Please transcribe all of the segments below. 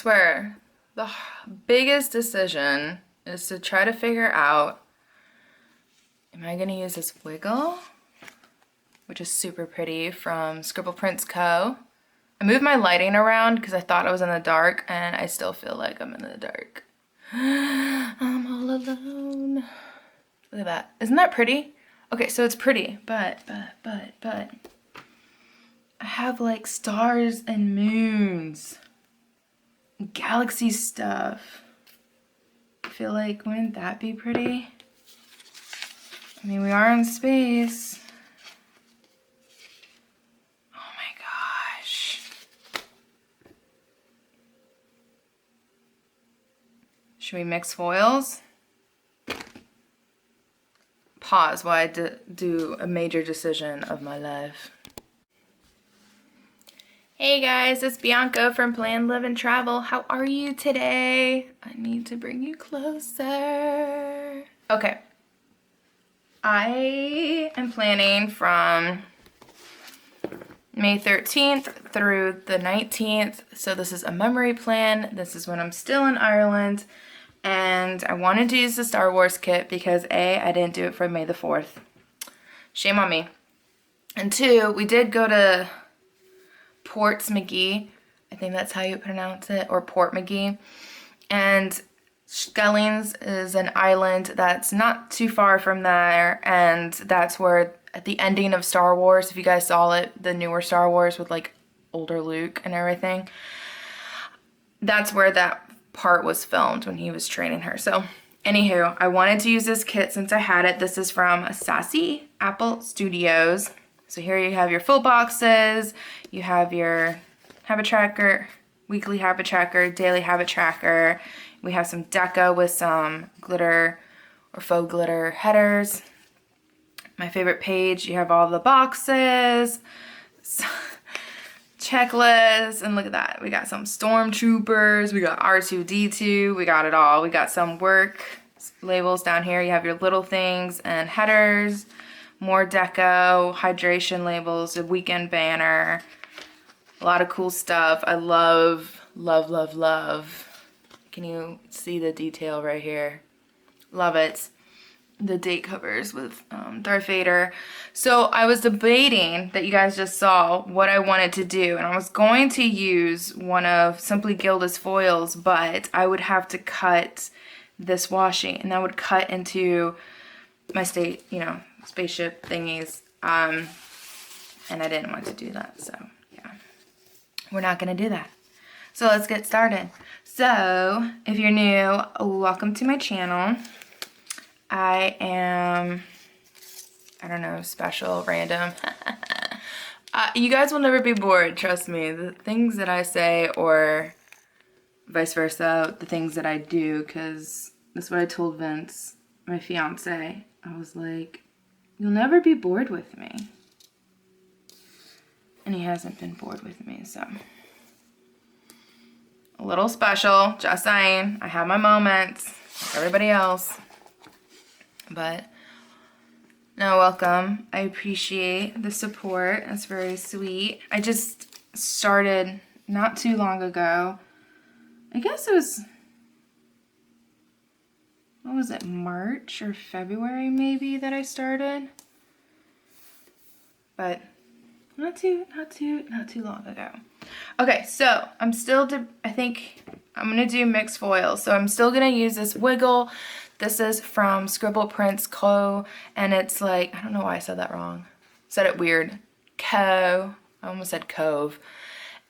swear, the biggest decision is to try to figure out, am I gonna use this wiggle, which is super pretty, from Scribble Prints Co. I moved my lighting around because I thought I was in the dark, and I still feel like I'm in the dark. I'm all alone. Look at that. Isn't that pretty? Okay, so it's pretty, but I have like stars and moons, galaxy stuff. I feel like, wouldn't that be pretty? I mean, we are in space. Oh my gosh. Should we mix foils? Pause while I do a major decision of my life. Hey guys, it's Bianca from Plan, Live, and Travel. How are you today? I need to bring you closer. Okay. I am planning from May 13th through the 19th. So this is a memory plan. This is when I'm still in Ireland. And I wanted to use the Star Wars kit because A, I didn't do it for May the 4th. Shame on me. And 2, we did go to Portsmagee. I think that's how you pronounce it, or Portmagee. And Skellig is an island that's not too far from there, and that's where, at the ending of Star Wars, if you guys saw it, the newer Star Wars with like older Luke and everything, that's where that part was filmed when he was training her. So anywho, I wanted to use this kit since I had it. This is from Sassy Apple Studios. So here you have your full boxes, you have your habit tracker, weekly habit tracker, daily habit tracker. We have some deco with some glitter or faux glitter headers. My favorite page, you have all the boxes, checklists, and look at that. We got some stormtroopers, we got R2-D2, we got it all. We got some work labels down here. You have your little things and headers, more deco, hydration labels, a weekend banner, a lot of cool stuff. I love, love, love, love. Can you see the detail right here? Love it. The date covers with Darth Vader. So I was debating, that you guys just saw, what I wanted to do, and I was going to use one of Simply Gilda's foils, but I would have to cut this washi, and that would cut into my spaceship thingies, and I didn't want to do that, so yeah, we're not gonna do that. So let's get started. So if you're new, welcome to my channel. I am, I don't know, special, random. You guys will never be bored, trust me. The things that I say, or vice versa, the things that I do, because that's what I told Vince, my fiance. I was like, you'll never be bored with me. And he hasn't been bored with me, so. A little special, just saying. I have my moments, like everybody else. But no, welcome. I appreciate the support. That's very sweet. I just started not too long ago. I guess it was, what was it, March or February maybe that I started? But not too long ago. Okay, so I'm still, I think I'm gonna do mixed foils. So I'm still gonna use this wiggle. This is from Scribble Prints Co. And it's like, I don't know why I said that wrong. Said it weird. I almost said cove.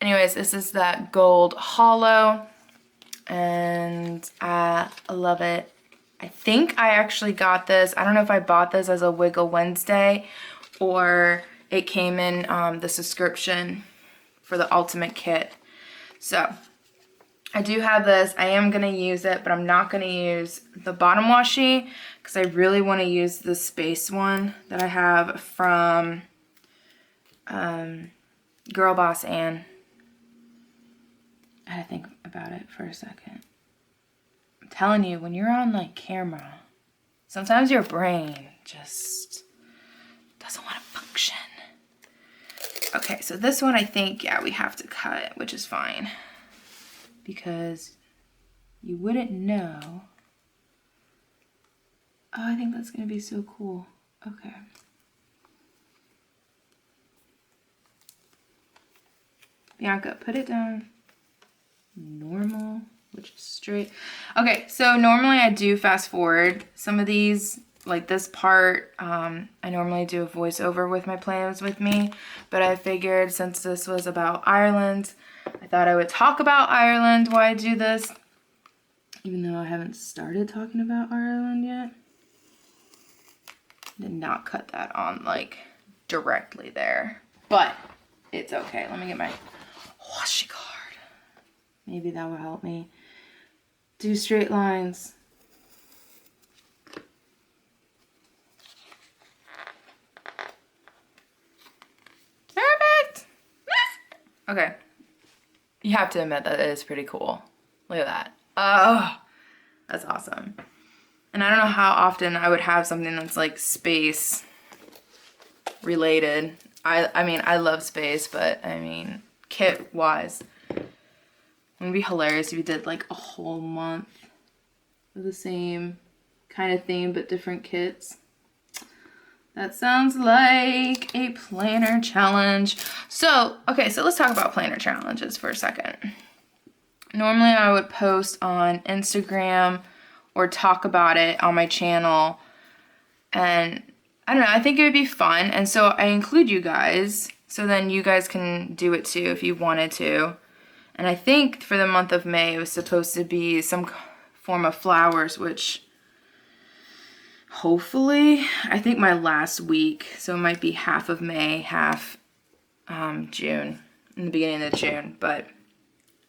Anyways, this is that gold hollow. And I love it. I think I actually got this. I don't know if I bought this as a Wiggle Wednesday or it came in the subscription for the ultimate kit. So I do have this. I am going to use it, but I'm not going to use the bottom washi because I really want to use the space one that I have from Girl Boss Ann. I had to think about it for a second. I'm telling you, when you're on like camera, sometimes your brain just doesn't want to function. Okay, so this one I think, yeah, we have to cut, which is fine. because you wouldn't know. Oh, I think that's gonna be so cool. Okay. Bianca, put it down normal, which is straight. Okay, so normally I do fast forward some of these, like this part. I normally do a voiceover with my plans with me, but I figured since this was about Ireland, I thought I would talk about Ireland while I do this, even though I haven't started talking about Ireland yet. Did not cut that on like directly there, but it's okay. Let me get my washi card. Maybe that will help me do straight lines. Perfect. Okay. You have to admit that it is pretty cool. Look at that. Oh, that's awesome. And I don't know how often I would have something that's like space related. I mean, I love space, but I mean, kit wise, it would be hilarious if you did like a whole month of the same kind of theme, but different kits. That sounds like a planner challenge. So, okay, so let's talk about planner challenges for a second. Normally I would post on Instagram or talk about it on my channel, and I don't know, I think it would be fun, and so I include you guys, so then you guys can do it too if you wanted to. And I think for the month of May it was supposed to be some form of flowers, which hopefully, I think my last week, so it might be half of May, half June, in the beginning of June, but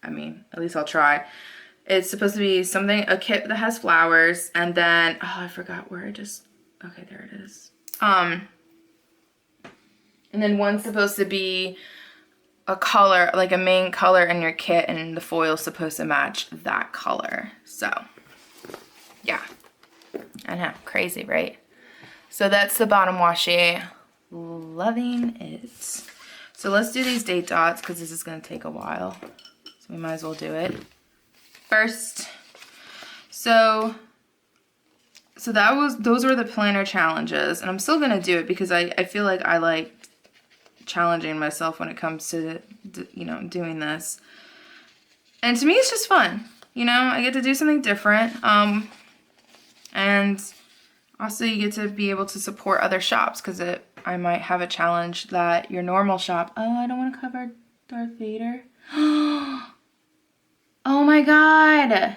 I mean, at least I'll try. It's supposed to be something, a kit that has flowers, and then, oh, I forgot where I just, okay, there it is. And then one's supposed to be a color, like a main color in your kit, and the foil's supposed to match that color. So, yeah. I know, crazy, right? So that's the bottom washi. Loving it. So let's do these date dots, because this is going to take a while. So we might as well do it first. So those were the planner challenges, and I'm still going to do it because I feel like I like challenging myself when it comes to, you know, doing this. And to me, it's just fun. You know, I get to do something different. And also you get to be able to support other shops, because I might have a challenge that your normal shop, oh, I don't want to cover Darth Vader. Oh my God.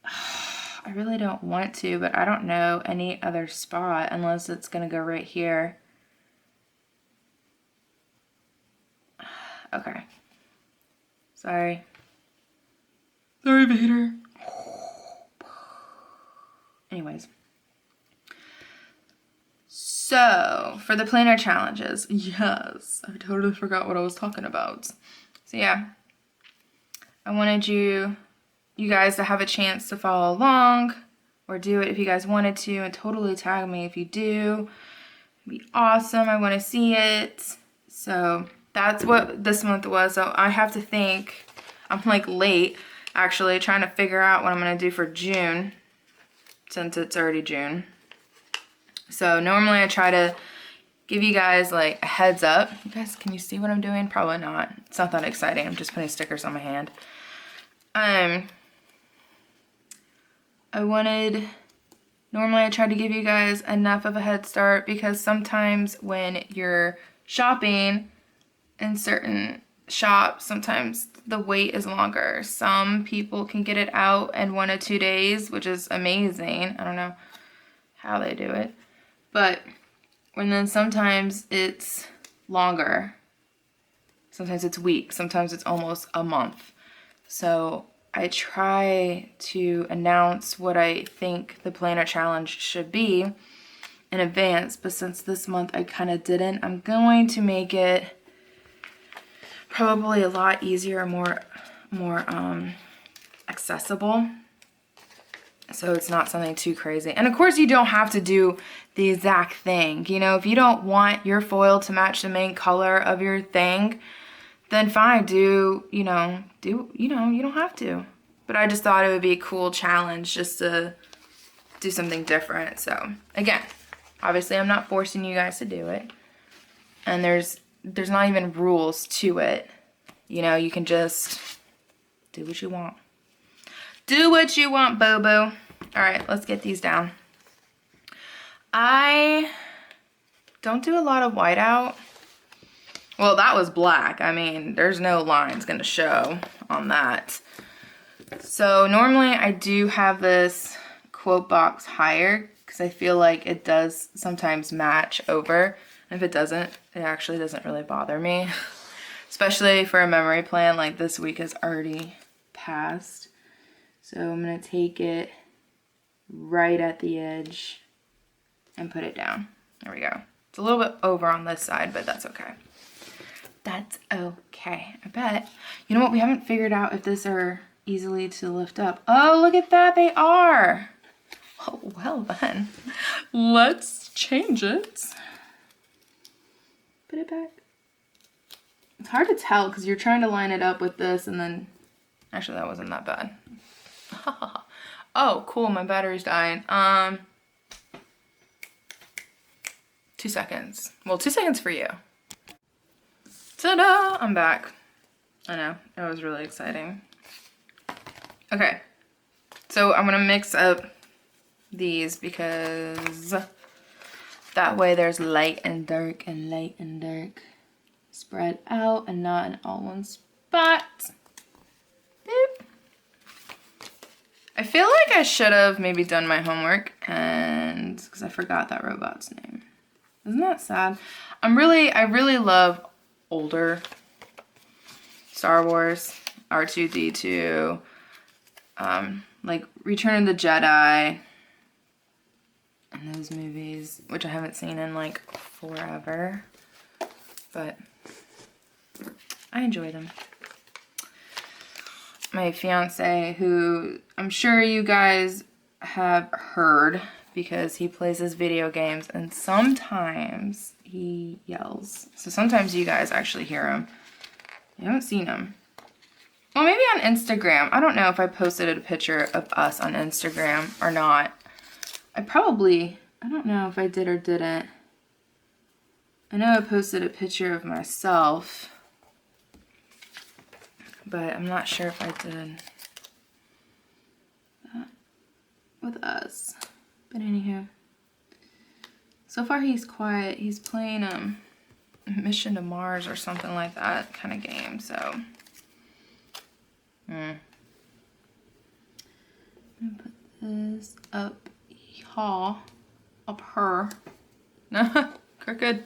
I really don't want to, but I don't know any other spot unless it's going to go right here. Okay. Sorry. Sorry, Vader. Anyways. So, for the planner challenges, yes, I totally forgot what I was talking about. So yeah, I wanted you guys to have a chance to follow along or do it if you guys wanted to, and totally tag me if you do. It'd be awesome. I want to see it. So that's what this month was. So I have to think, I'm like late actually trying to figure out what I'm going to do for June, since it's already June. So normally I try to give you guys like a heads up. You guys, can you see what I'm doing? Probably not. It's not that exciting. I'm just putting stickers on my hand. Normally I try to give you guys enough of a head start, because sometimes when you're shopping in certain shops, sometimes the wait is longer. Some people can get it out in 1 or 2 days, which is amazing. I don't know how they do it. But and then sometimes it's longer. Sometimes it's weeks. Sometimes it's almost a month. So I try to announce what I think the planner challenge should be in advance. But since this month I kind of didn't, I'm going to make it probably a lot easier, more accessible. So it's not something too crazy. And of course you don't have to do the exact thing. You know, if you don't want your foil to match the main color of your thing, then fine, you don't have to. But I just thought it would be a cool challenge just to do something different. So again, obviously I'm not forcing you guys to do it. And there's not even rules to it. You know, you can just do what you want. Do what you want, boo-boo. All right, let's get these down. I don't do a lot of whiteout. Well, that was black. I mean, there's no lines gonna show on that. So normally I do have this quote box higher because I feel like it does sometimes match over. And if it doesn't, it actually doesn't really bother me. Especially for a memory plan, like this week has already passed. So I'm gonna take it right at the edge and put it down. There we go. It's a little bit over on this side, but that's okay. That's okay, I bet. You know what, we haven't figured out if these are easily to lift up. Oh, look at that, they are. Oh, well then, let's change it. Put it back. It's hard to tell because you're trying to line it up with this and then, actually that wasn't that bad. Oh, cool, my battery's dying. 2 seconds. Well, 2 seconds for you. Ta-da! I'm back. I know, it was really exciting. Okay, so I'm gonna mix up these because that way there's light and dark and light and dark spread out and not in all one spot. Boop. I feel like I should have maybe done my homework and because I forgot that robot's name. Isn't that sad? I really love older Star Wars, R2-D2, like Return of the Jedi, and those movies, which I haven't seen in like forever, but I enjoy them. My fiance, who I'm sure you guys have heard because he plays his video games and sometimes he yells. So sometimes you guys actually hear him. You haven't seen him. Well, maybe on Instagram. I don't know if I posted a picture of us on Instagram or not. I don't know if I did or didn't. I know I posted a picture of myself, but I'm not sure if I did that with us. But anyhow, so far he's quiet. He's playing Mission to Mars or something like that kind of game, so. I'm gonna put this up her. Crooked.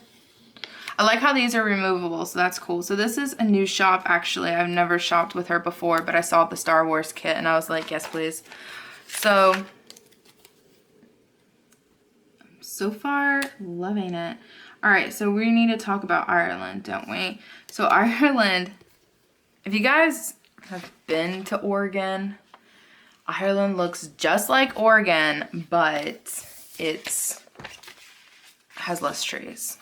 I like how these are removable, so that's cool. So this is a new shop, actually. I've never shopped with her before, but I saw the Star Wars kit and I was like, yes, please. So far, loving it. All right, so we need to talk about Ireland, don't we? So Ireland, if you guys have been to Oregon, Ireland looks just like Oregon, but has less trees.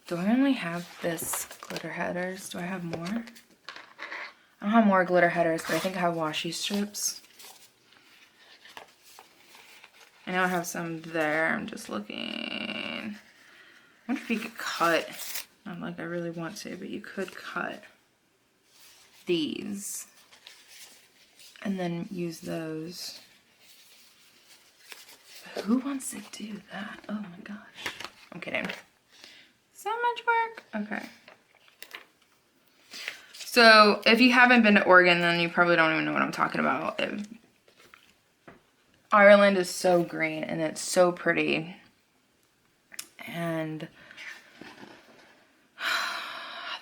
Do I only have this glitter headers? Do I have more? I don't have more glitter headers, but I think I have washi strips. I know I have some there. I'm just looking. I wonder if you could cut. Not like I really want to, but you could cut these and then use those. Who wants to do that? Oh my gosh. I'm kidding. So much work. Okay. So if you haven't been to Oregon, then you probably don't even know what I'm talking about. Ireland is so green and it's so pretty. And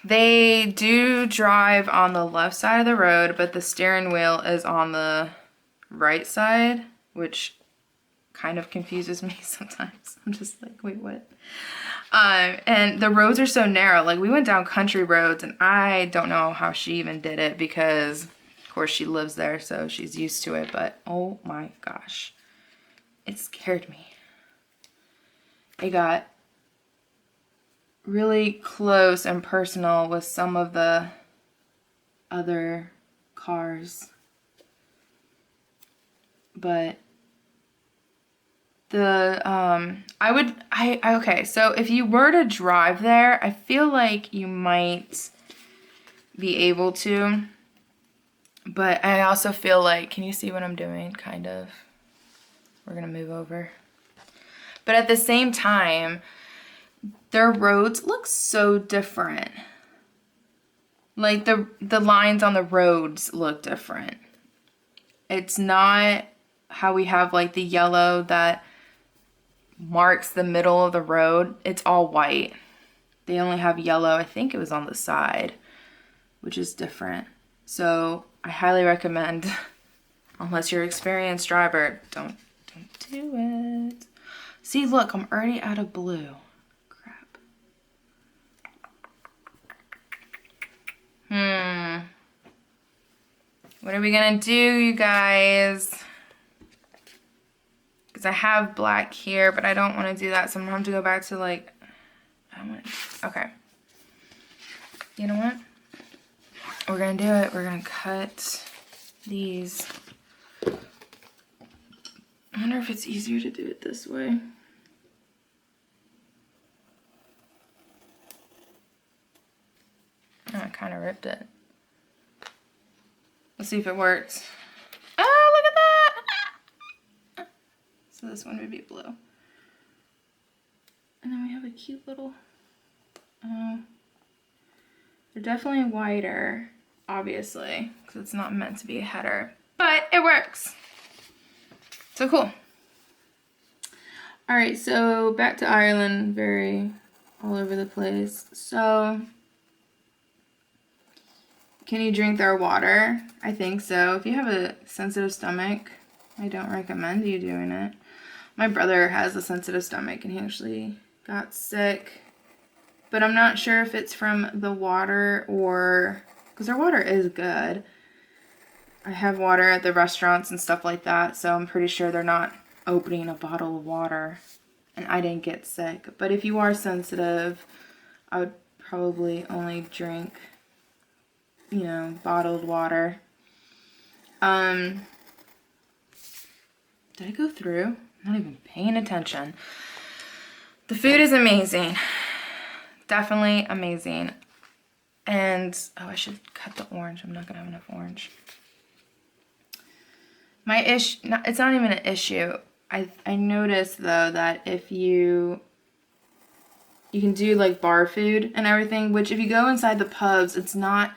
they do drive on the left side of the road, but the steering wheel is on the right side, which kind of confuses me sometimes. I'm just like, wait, what? And the roads are so narrow. Like, we went down country roads, and I don't know how she even did it because, of course, she lives there, so she's used to it. But, oh my gosh, it scared me. It got really close and personal with some of the other cars. But the okay, so if you were to drive there, I feel like you might be able to, but I also feel like, can you see what I'm doing? Kind of. We're gonna move over. But at the same time, their roads look so different. Like the lines on the roads look different. It's not how we have like the yellow that marks the middle of the road. It's all white. They only have yellow, I think it was on the side, which is different. So I highly recommend, unless you're an experienced driver, don't do it. See, look, I'm already out of blue. Crap. What are we gonna do, you guys? Because I have black here, but I don't want to do that, so I'm gonna have to go back to like, okay. You know what? We're gonna do it. We're gonna cut these. I wonder if it's easier to do it this way. Oh, I kind of ripped it. Let's see if it works. Oh, look at that! So this one would be blue. And then we have a cute little, they're definitely wider, obviously, because it's not meant to be a header, but it works. So cool. All right, so back to Ireland, very all over the place. So, can you drink their water? I think so. If you have a sensitive stomach, I don't recommend you doing it. My brother has a sensitive stomach and he actually got sick, but I'm not sure if it's from the water or, because their water is good. I have water at the restaurants and stuff like that, so I'm pretty sure they're not opening a bottle of water, and I didn't get sick. But if you are sensitive, I would probably only drink, you know, bottled water. Did I go through? I'm not even paying attention. The food is amazing. Definitely amazing. And, oh, I should cut the orange. I'm not gonna have enough orange. My issue, it's not even an issue. I noticed though that if you can do like bar food and everything, which if you go inside the pubs, it's not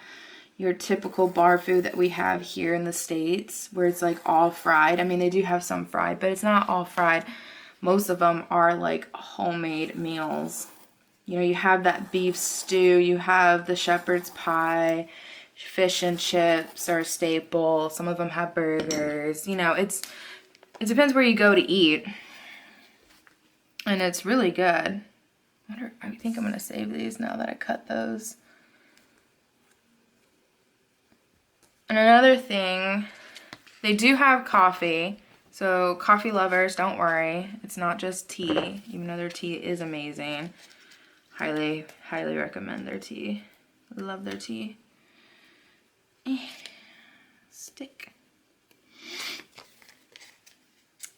your typical bar food that we have here in the States where it's like all fried. I mean, they do have some fried, but it's not all fried. Most of them are like homemade meals. You know, you have that beef stew, you have the shepherd's pie, fish and chips are a staple. Some of them have burgers. You know, it depends where you go to eat. And it's really good. I think I'm going to save these now that I cut those. And another thing, they do have coffee. So coffee lovers, don't worry. It's not just tea, even though their tea is amazing. Highly, highly recommend their tea. Love their tea. Stick.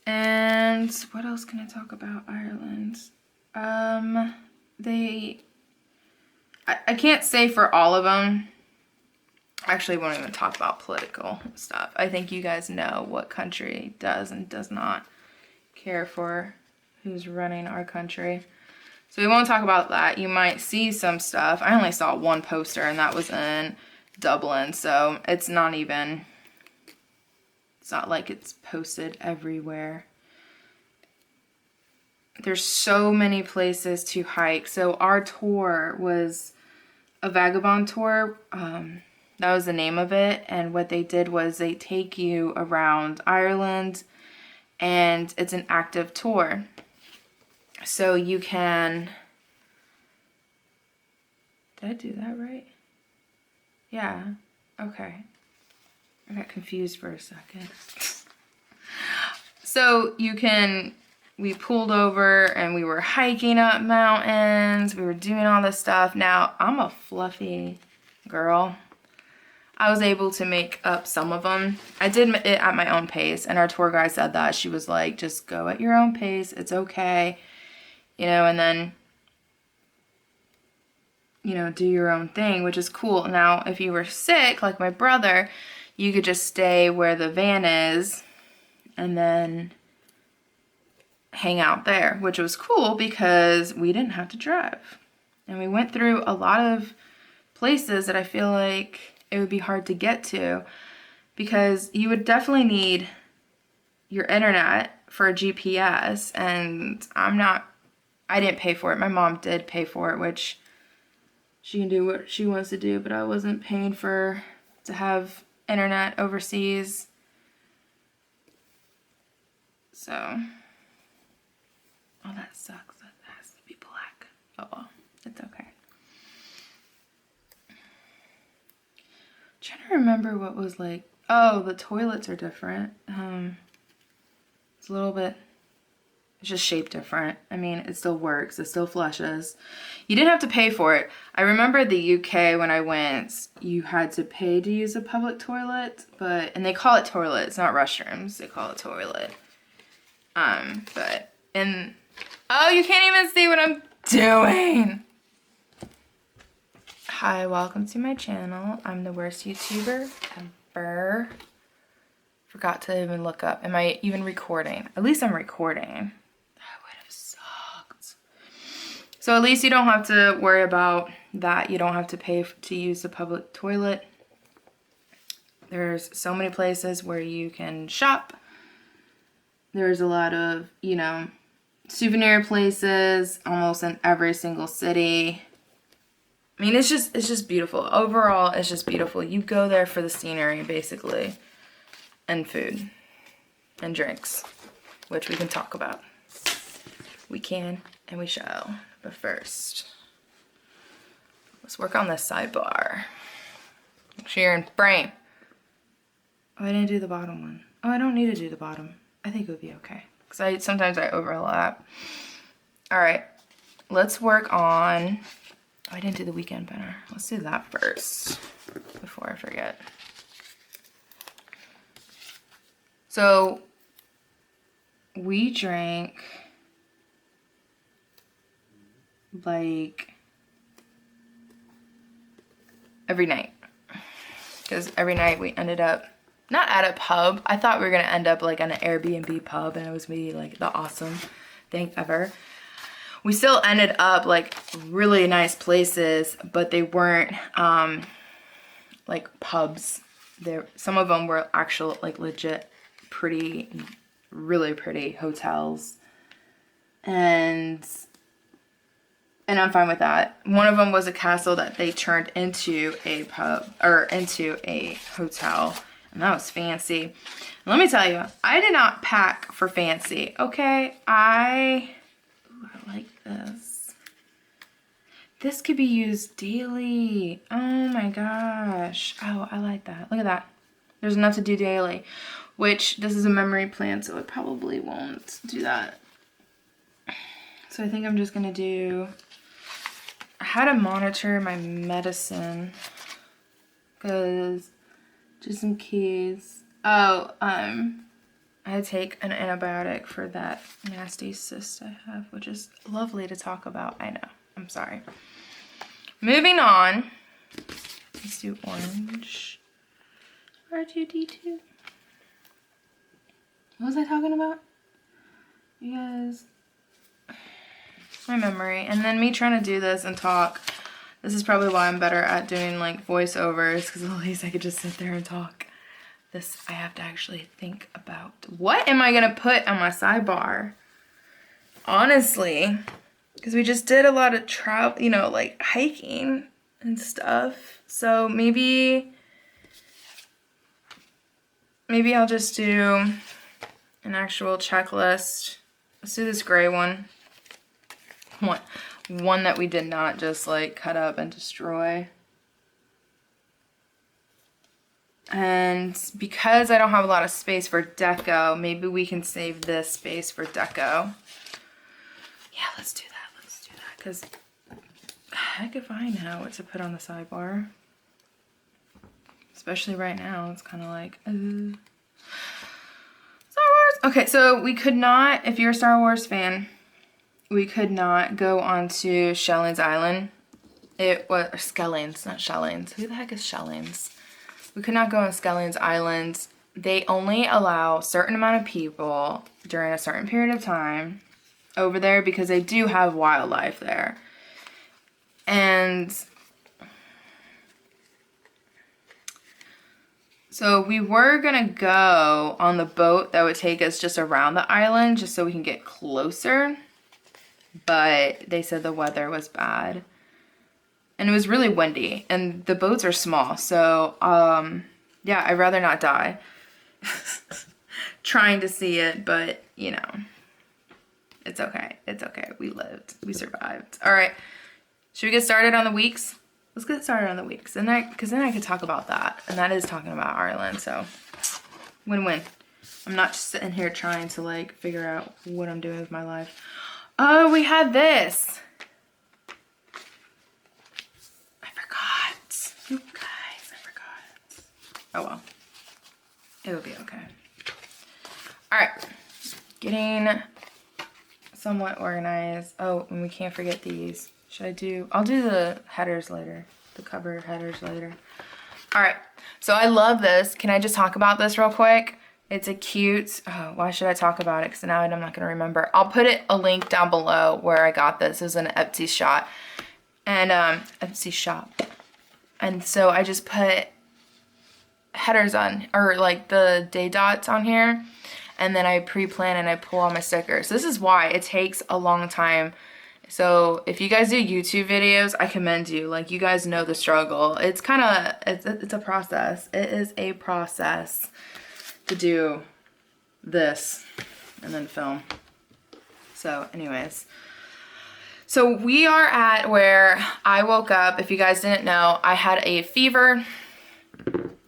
And what else can I talk about Ireland? I can't say for all of them. Actually, won't even talk about political stuff. I think you guys know what country does and does not care for who's running our country. So we won't talk about that. You might see some stuff. I only saw one poster and that was in Dublin. So it's not like it's posted everywhere. There's so many places to hike. So our tour was a vagabond tour. That was the name of it. And what they did was they take you around Ireland and it's an active tour. So you can, did I do that right? Yeah, okay. I got confused for a second. So you can we pulled over and we were hiking up mountains. We were doing all this stuff. Now, I'm a fluffy girl. I was able to make up some of them. I did it at my own pace, and our tour guide said that. She was like, just go at your own pace. It's okay. You know, and then, you know, do your own thing, which is cool. Now, if you were sick, like my brother, you could just stay where the van is and then hang out there, which was cool because we didn't have to drive. And we went through a lot of places that I feel like it would be hard to get to because you would definitely need your internet for a GPS, and I didn't pay for it. My mom did pay for it, which she can do what she wants to do, but I wasn't paying to have internet overseas. So, oh, that sucks. That has to be black. Oh well, it's okay. Trying to remember what was like. Oh, the toilets are different. It's a little bit. It's just shaped different. I mean, it still works. It still flushes. You didn't have to pay for it. I remember the UK when I went, you had to pay to use a public toilet, and they call it toilet. It's not restrooms. They call it toilet. Oh, you can't even see what I'm doing. Hi, welcome to my channel. I'm the worst YouTuber ever. Forgot to even look up. Am I even recording? At least I'm recording. That would have sucked. So at least you don't have to worry about that. You don't have to pay to use the public toilet. There's so many places where you can shop. There's a lot of, you know, souvenir places almost in every single city. I mean, it's just beautiful. Overall, it's just beautiful. You go there for the scenery, basically, and food and drinks, which we can talk about. We can and we shall. But first, let's work on this sidebar. Make sure you're in frame. Oh, I didn't do the bottom one. Oh, I don't need to do the bottom. I think it would be okay. Because sometimes I overlap. All right, let's work on... Oh, I didn't do the weekend banner. Let's do that first before I forget. So we drank like every night, because every night we ended up not at a pub. I thought we were gonna end up like on an Airbnb pub and it was gonna be like the awesome thing ever. We still ended up like really nice places, but they weren't like pubs. Some of them were actual like legit pretty, really pretty hotels, and I'm fine with that. One of them was a castle that they turned into a pub or into a hotel, and that was fancy. And let me tell you, I did not pack for fancy. Okay, I like this. This could be used daily. Oh my gosh. Oh, I like that. Look at that. There's enough to do daily, which this is a memory plan, so it probably won't do that. So I think I'm just gonna do, I had to monitor my medicine because just in case. Oh, I take an antibiotic for that nasty cyst I have, which is lovely to talk about. I know. I'm sorry. Moving on. Let's do orange. R2D2. What was I talking about? You guys. My memory. And then me trying to do this and talk. This is probably why I'm better at doing like voiceovers, because at least I could just sit there and talk. This, I have to actually think about what am I gonna put on my sidebar? Honestly, because we just did a lot of travel, you know, like hiking and stuff. So maybe I'll just do an actual checklist. Let's do this gray one. One that we did not just like cut up and destroy. And because I don't have a lot of space for deco, maybe we can save this space for deco. Yeah, let's do that. Let's do that. Because heck if I know what to put on the sidebar. Especially right now. It's kind of like, Star Wars. Okay, so we could not, if you're a Star Wars fan, we could not go onto Shelling's Island. It was Skelling's, not Shelling's. Who the heck is Shelling's? We could not go on Skelling's Island. They only allow a certain amount of people during a certain period of time over there because they do have wildlife there. And so we were gonna go on the boat that would take us just around the island just so we can get closer. But they said the weather was bad. And it was really windy, and the boats are small, so, yeah, I'd rather not die trying to see it, but, you know, it's okay. It's okay. We lived. We survived. All right. Should we get started on the weeks? Let's get started on the weeks, and because then I could talk about that, and that is talking about Ireland, so win-win. I'm not just sitting here trying to, like, figure out what I'm doing with my life. Oh, we had this. You guys, I forgot. Oh well. It'll be okay. Alright. Getting somewhat organized. Oh, and we can't forget these. Should I do... I'll do the headers later. The cover headers later. Alright. So I love this. Can I just talk about this real quick? It's a cute... Oh, why should I talk about it? Because now I'm not going to remember. I'll put a link down below where I got this. It was an Etsy shop. And, Etsy shop. And so I just put headers on, or like the day dots on here. And then I pre-plan and I pull all my stickers. So this is why it takes a long time. So if you guys do YouTube videos, I commend you. Like, you guys know the struggle. It's kind of, it's a process. It is a process to do this and then film. So anyways. So we are at where I woke up. If you guys didn't know, I had a fever.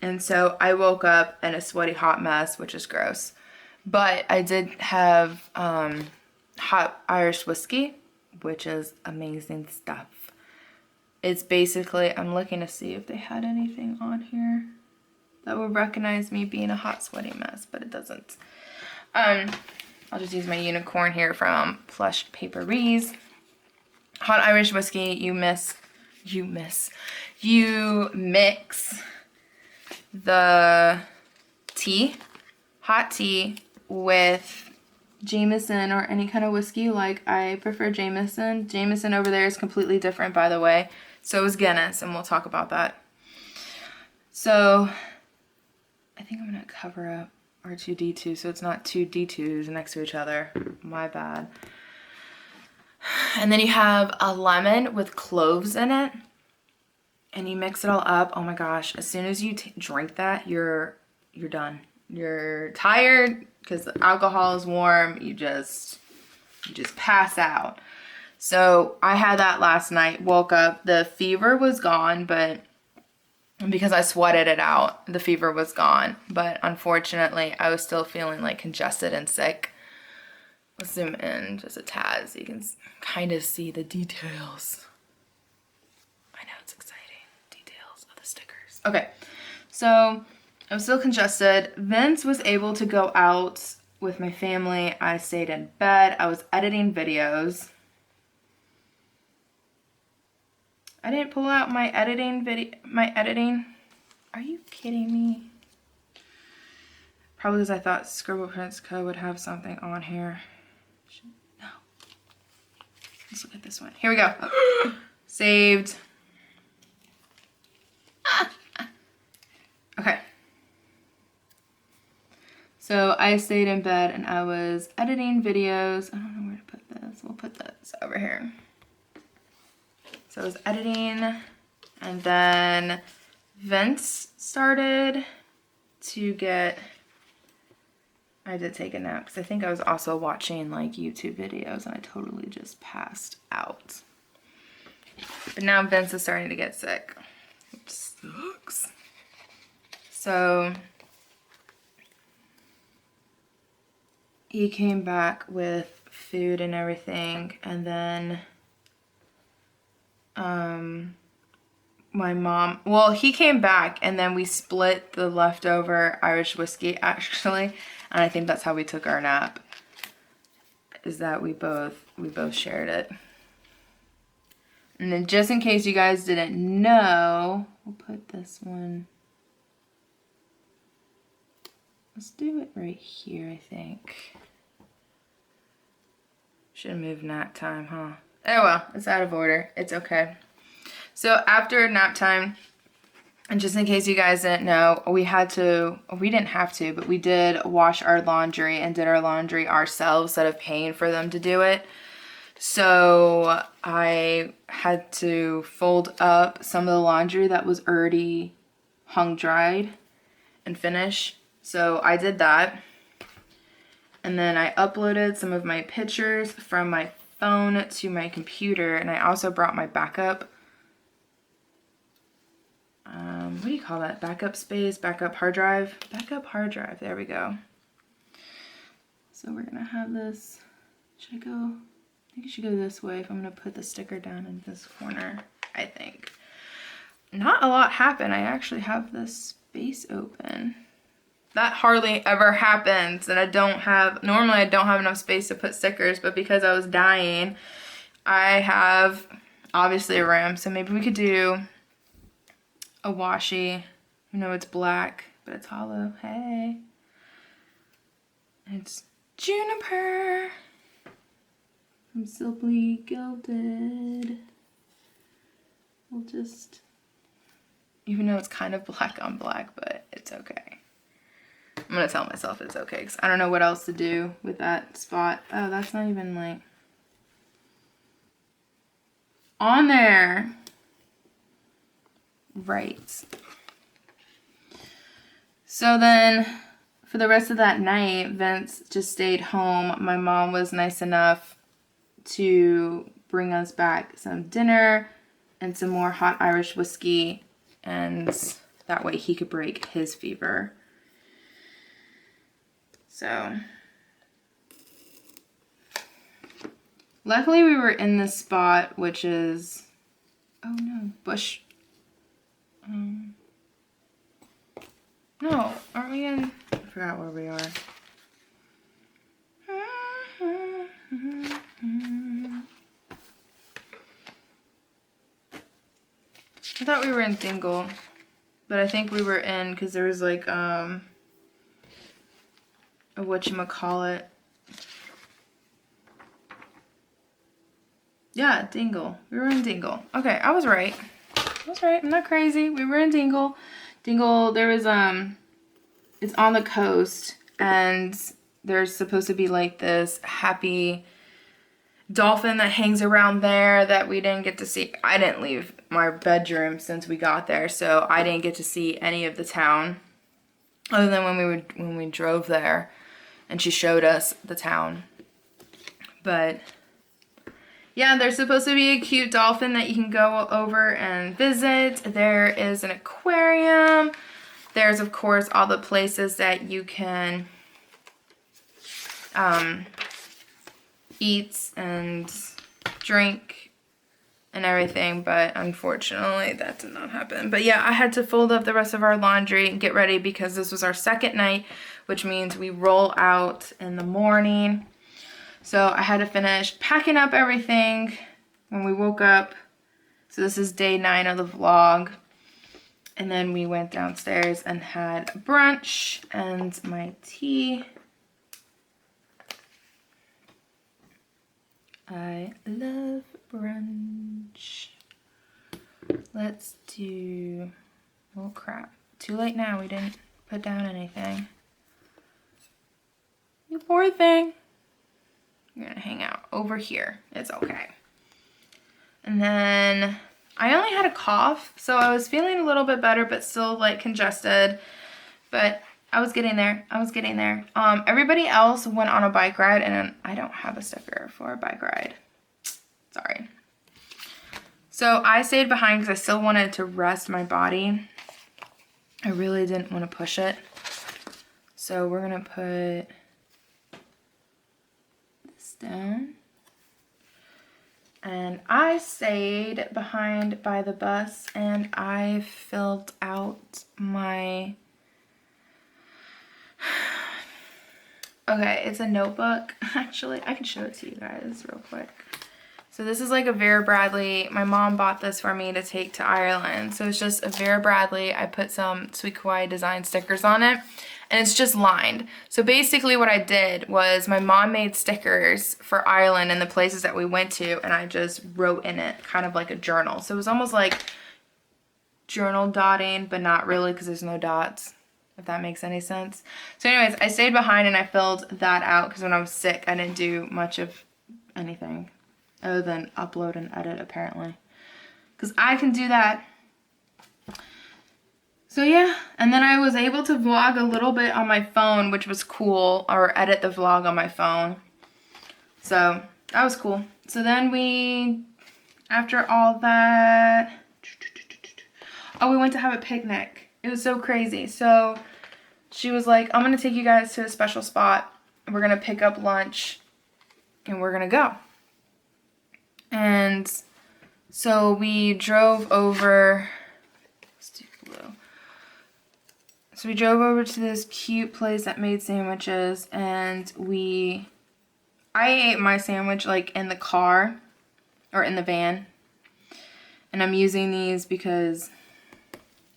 And so I woke up in a sweaty hot mess, which is gross. But I did have hot Irish whiskey, which is amazing stuff. It's basically, I'm looking to see if they had anything on here that would recognize me being a hot sweaty mess, but it doesn't. I'll just use my unicorn here from Plush Paperies. Hot Irish whiskey, you mix the tea, hot tea, with Jameson or any kind of whiskey. Like, I prefer Jameson. Jameson over there is completely different, by the way. So is Guinness, and we'll talk about that. So I think I'm gonna cover up R2D2 so it's not two D2s next to each other. My bad. And then you have a lemon with cloves in it, and you mix it all up. Oh my gosh, as soon as you drink that, you're done. You're tired because the alcohol is warm. You just pass out. So I had that last night, woke up, the fever was gone, but because I sweated it out, the fever was gone. But unfortunately, I was still feeling like congested and sick. Let's zoom in just a tad so you can kind of see the details. I know, it's exciting. Details of the stickers. Okay, so I'm still congested. Vince was able to go out with my family. I stayed in bed. I was editing videos. I didn't pull out my editing. Are you kidding me? Probably because I thought Scribble Prints Co. would have something on here. No. Let's look at this one. Here we go. Saved. Okay. So I stayed in bed and I was editing videos. I don't know where to put this. We'll put this over here. So I was editing, and then Vince started to get... I did take a nap because I think I was also watching like YouTube videos and I totally just passed out. But now Vince is starting to get sick, which sucks. So he came back with food and everything, and then my mom, well, he came back and then we split the leftover Irish whiskey actually, and I think that's how we took our nap, is that we both shared it. And then just in case you guys didn't know, we'll put this one, let's do it right here, I think. Should have moved nap time, huh? Oh well, it's out of order. It's okay. So after nap time, and just in case you guys didn't know, we didn't have to, but we did wash our laundry and did our laundry ourselves instead of paying for them to do it. So I had to fold up some of the laundry that was already hung dried and finish. So I did that. And then I uploaded some of my pictures from my phone to my computer, and I also brought my backup. What do you call that? Backup space, backup hard drive? Backup hard drive, there we go. So we're gonna have this, should I go? I think I should go this way if I'm gonna put the sticker down in this corner, I think. Not a lot happened. I actually have this space open. That hardly ever happens, and normally I don't have enough space to put stickers, but because I was dying, I have obviously a rim, so maybe we could do a washi. I know it's black, but it's hollow. Hey. It's Juniper from Simply Gilded. We'll just, even though it's kind of black on black, but it's okay. I'm gonna tell myself it's okay because I don't know what else to do with that spot. Oh, that's not even like on there. Right. So then for the rest of that night, Vince just stayed home. My mom was nice enough to bring us back some dinner and some more hot Irish whiskey, and that way he could break his fever. So, luckily we were in this spot, which is, oh no, bush. No, aren't we in, I forgot where we are. I thought we were in Dingle, but I think we were in, because there was like, a whatchamacallit. Yeah, Dingle. We were in Dingle. Okay, I was right. I'm not crazy. We were in Dingle. Dingle, there was, it's on the coast, and there's supposed to be like this happy dolphin that hangs around there that we didn't get to see. I didn't leave my bedroom since we got there, so I didn't get to see any of the town other than when we drove there and she showed us the town. But yeah, there's supposed to be a cute dolphin that you can go over and visit. There is an aquarium. There's, of course, all the places that you can eat and drink and everything, but unfortunately that did not happen. But yeah, I had to fold up the rest of our laundry and get ready because this was our second night, which means we roll out in the morning. So I had to finish packing up everything when we woke up. So this is day 9 of the vlog. And then we went downstairs and had brunch and my tea. I love brunch. Let's do, oh crap, too late now, we didn't put down anything. You poor thing. You're gonna hang out over here, it's okay. And then I only had a cough, so I was feeling a little bit better, but still like congested, but I was getting there. Everybody else went on a bike ride, and I don't have a sticker for a bike ride. Sorry. So I stayed behind because I still wanted to rest my body. I really didn't want to push it. So we're gonna put this down. And I stayed behind by the bus and I filled out my, okay, it's a notebook. Actually, I can show it to you guys real quick. So this is like a Vera Bradley. My mom bought this for me to take to Ireland. So it's just a Vera Bradley. I put some Sweet Kawaii design stickers on it. And it's just lined. So basically what I did was my mom made stickers for Ireland and the places that we went to. And I just wrote in it kind of like a journal. So it was almost like journal dotting, but not really because there's no dots. If that makes any sense. So anyways, I stayed behind and I filled that out because when I was sick, I didn't do much of anything other than upload and edit apparently. Because I can do that. So yeah, and then I was able to vlog a little bit on my phone, which was cool, or edit the vlog on my phone. So that was cool. So then after all that, oh, we went to have a picnic. It was so crazy. So she was like, I'm gonna take you guys to a special spot. We're gonna pick up lunch and we're gonna go. And so we drove over, so we drove over to this cute place that made sandwiches and I ate my sandwich like in the car or in the van. And I'm using these because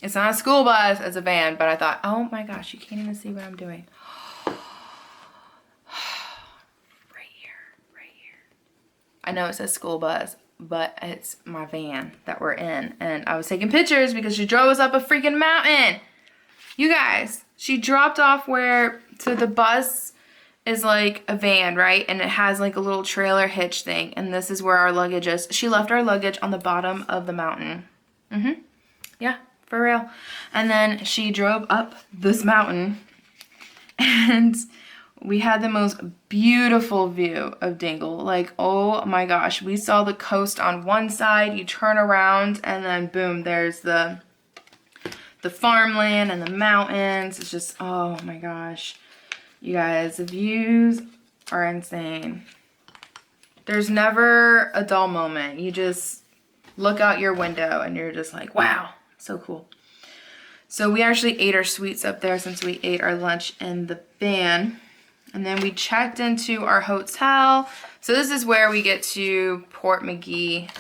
it's not a school bus, it's a van, but I thought, oh my gosh, you can't even see what I'm doing. Right here. I know it says school bus, but it's my van that we're in. And I was taking pictures because she drove us up a freaking mountain. You guys, she dropped off so the bus is like a van, right? And it has like a little trailer hitch thing. And this is where our luggage is. She left our luggage on the bottom of the mountain. Yeah, for real. And then she drove up this mountain and we had the most beautiful view of Dingle. Like, oh my gosh, we saw the coast on one side, you turn around and then boom, there's the farmland and the mountains. It's just, oh my gosh. You guys, the views are insane. There's never a dull moment. You just look out your window and you're just like, wow, so cool. So we actually ate our sweets up there since we ate our lunch in the van. And then we checked into our hotel. So this is where we get to Port McGee,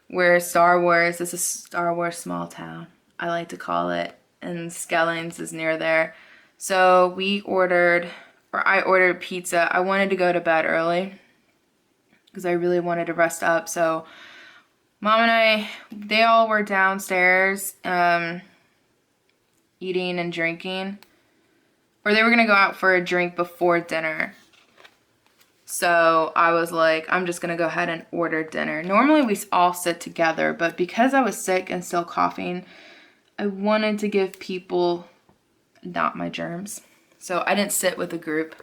where Star Wars, this is Star Wars small town, I like to call it, and Skellig's is near there. So I ordered pizza. I wanted to go to bed early because I really wanted to rest up. So Mom and they all were downstairs eating and drinking. Or they were going to go out for a drink before dinner. So I was like, I'm just going to go ahead and order dinner. Normally we all sit together, but because I was sick and still coughing, I wanted to give people not my germs. So I didn't sit with a group.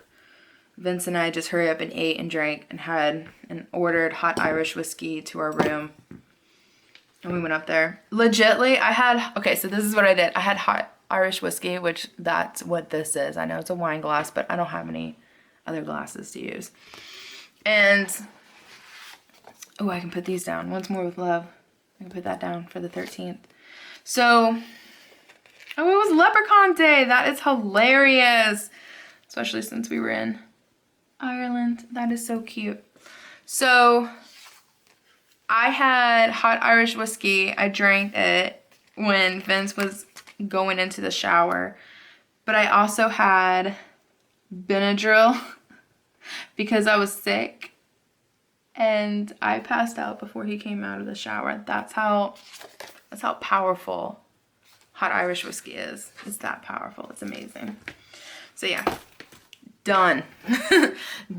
Vince and I just hurried up and ate and drank and ordered hot Irish whiskey to our room. And we went up there. Legitly, okay, so this is what I did. I had hot Irish whiskey, which that's what this is. I know it's a wine glass, but I don't have any other glasses to use. And, oh, I can put these down. Once More with Love. I can put that down for the 13th. So, oh, it was Leprechaun Day. That is hilarious. Especially since we were in Ireland. That is so cute. So, I had hot Irish whiskey. I drank it when Vince was going into the shower. But I also had Benadryl because I was sick. And I passed out before he came out of the shower. That's how powerful hot Irish whiskey is. It's that powerful. It's amazing. So yeah, done.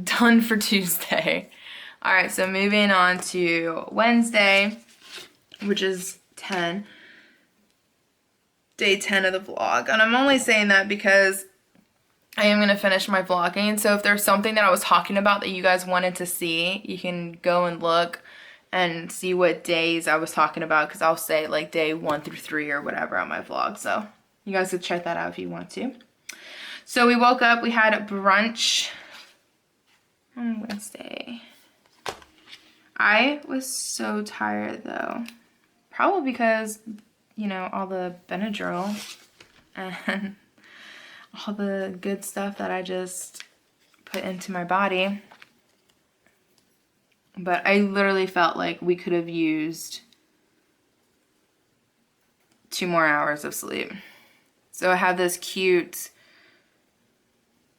Done for Tuesday. All right, so moving on to Wednesday, which is 10. Day 10 of the vlog. And I'm only saying that because I am going to finish my vlogging. So if there's something that I was talking about that you guys wanted to see, you can go and look and see what days I was talking about, because I'll say like day 1 through 3 or whatever on my vlog. So You guys could check that out if you want to. So we woke up, we had brunch on Wednesday. I was so tired though. Probably because, you know, all the Benadryl and all the good stuff that I just put into my body. But I literally felt like we could have used 2 more hours of sleep. So I have this cute,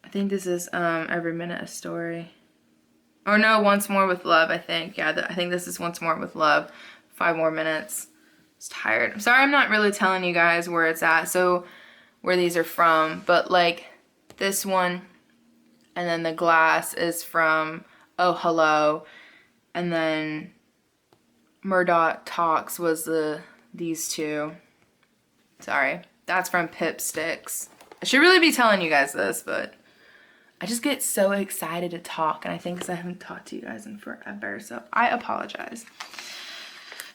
I think this is Every Minute a Story. Or no, Once More with Love, I think. Yeah, I think this is Once More with Love. 5 more minutes. I was tired. I'm sorry I'm not really telling you guys where it's at, so where these are from. But like this one, and then the glass is from Oh Hello. And then Murdoch Talks was these two. Sorry. That's from Pip Sticks. I should really be telling you guys this, but I just get so excited to talk, and I think because I haven't talked to you guys in forever, so I apologize.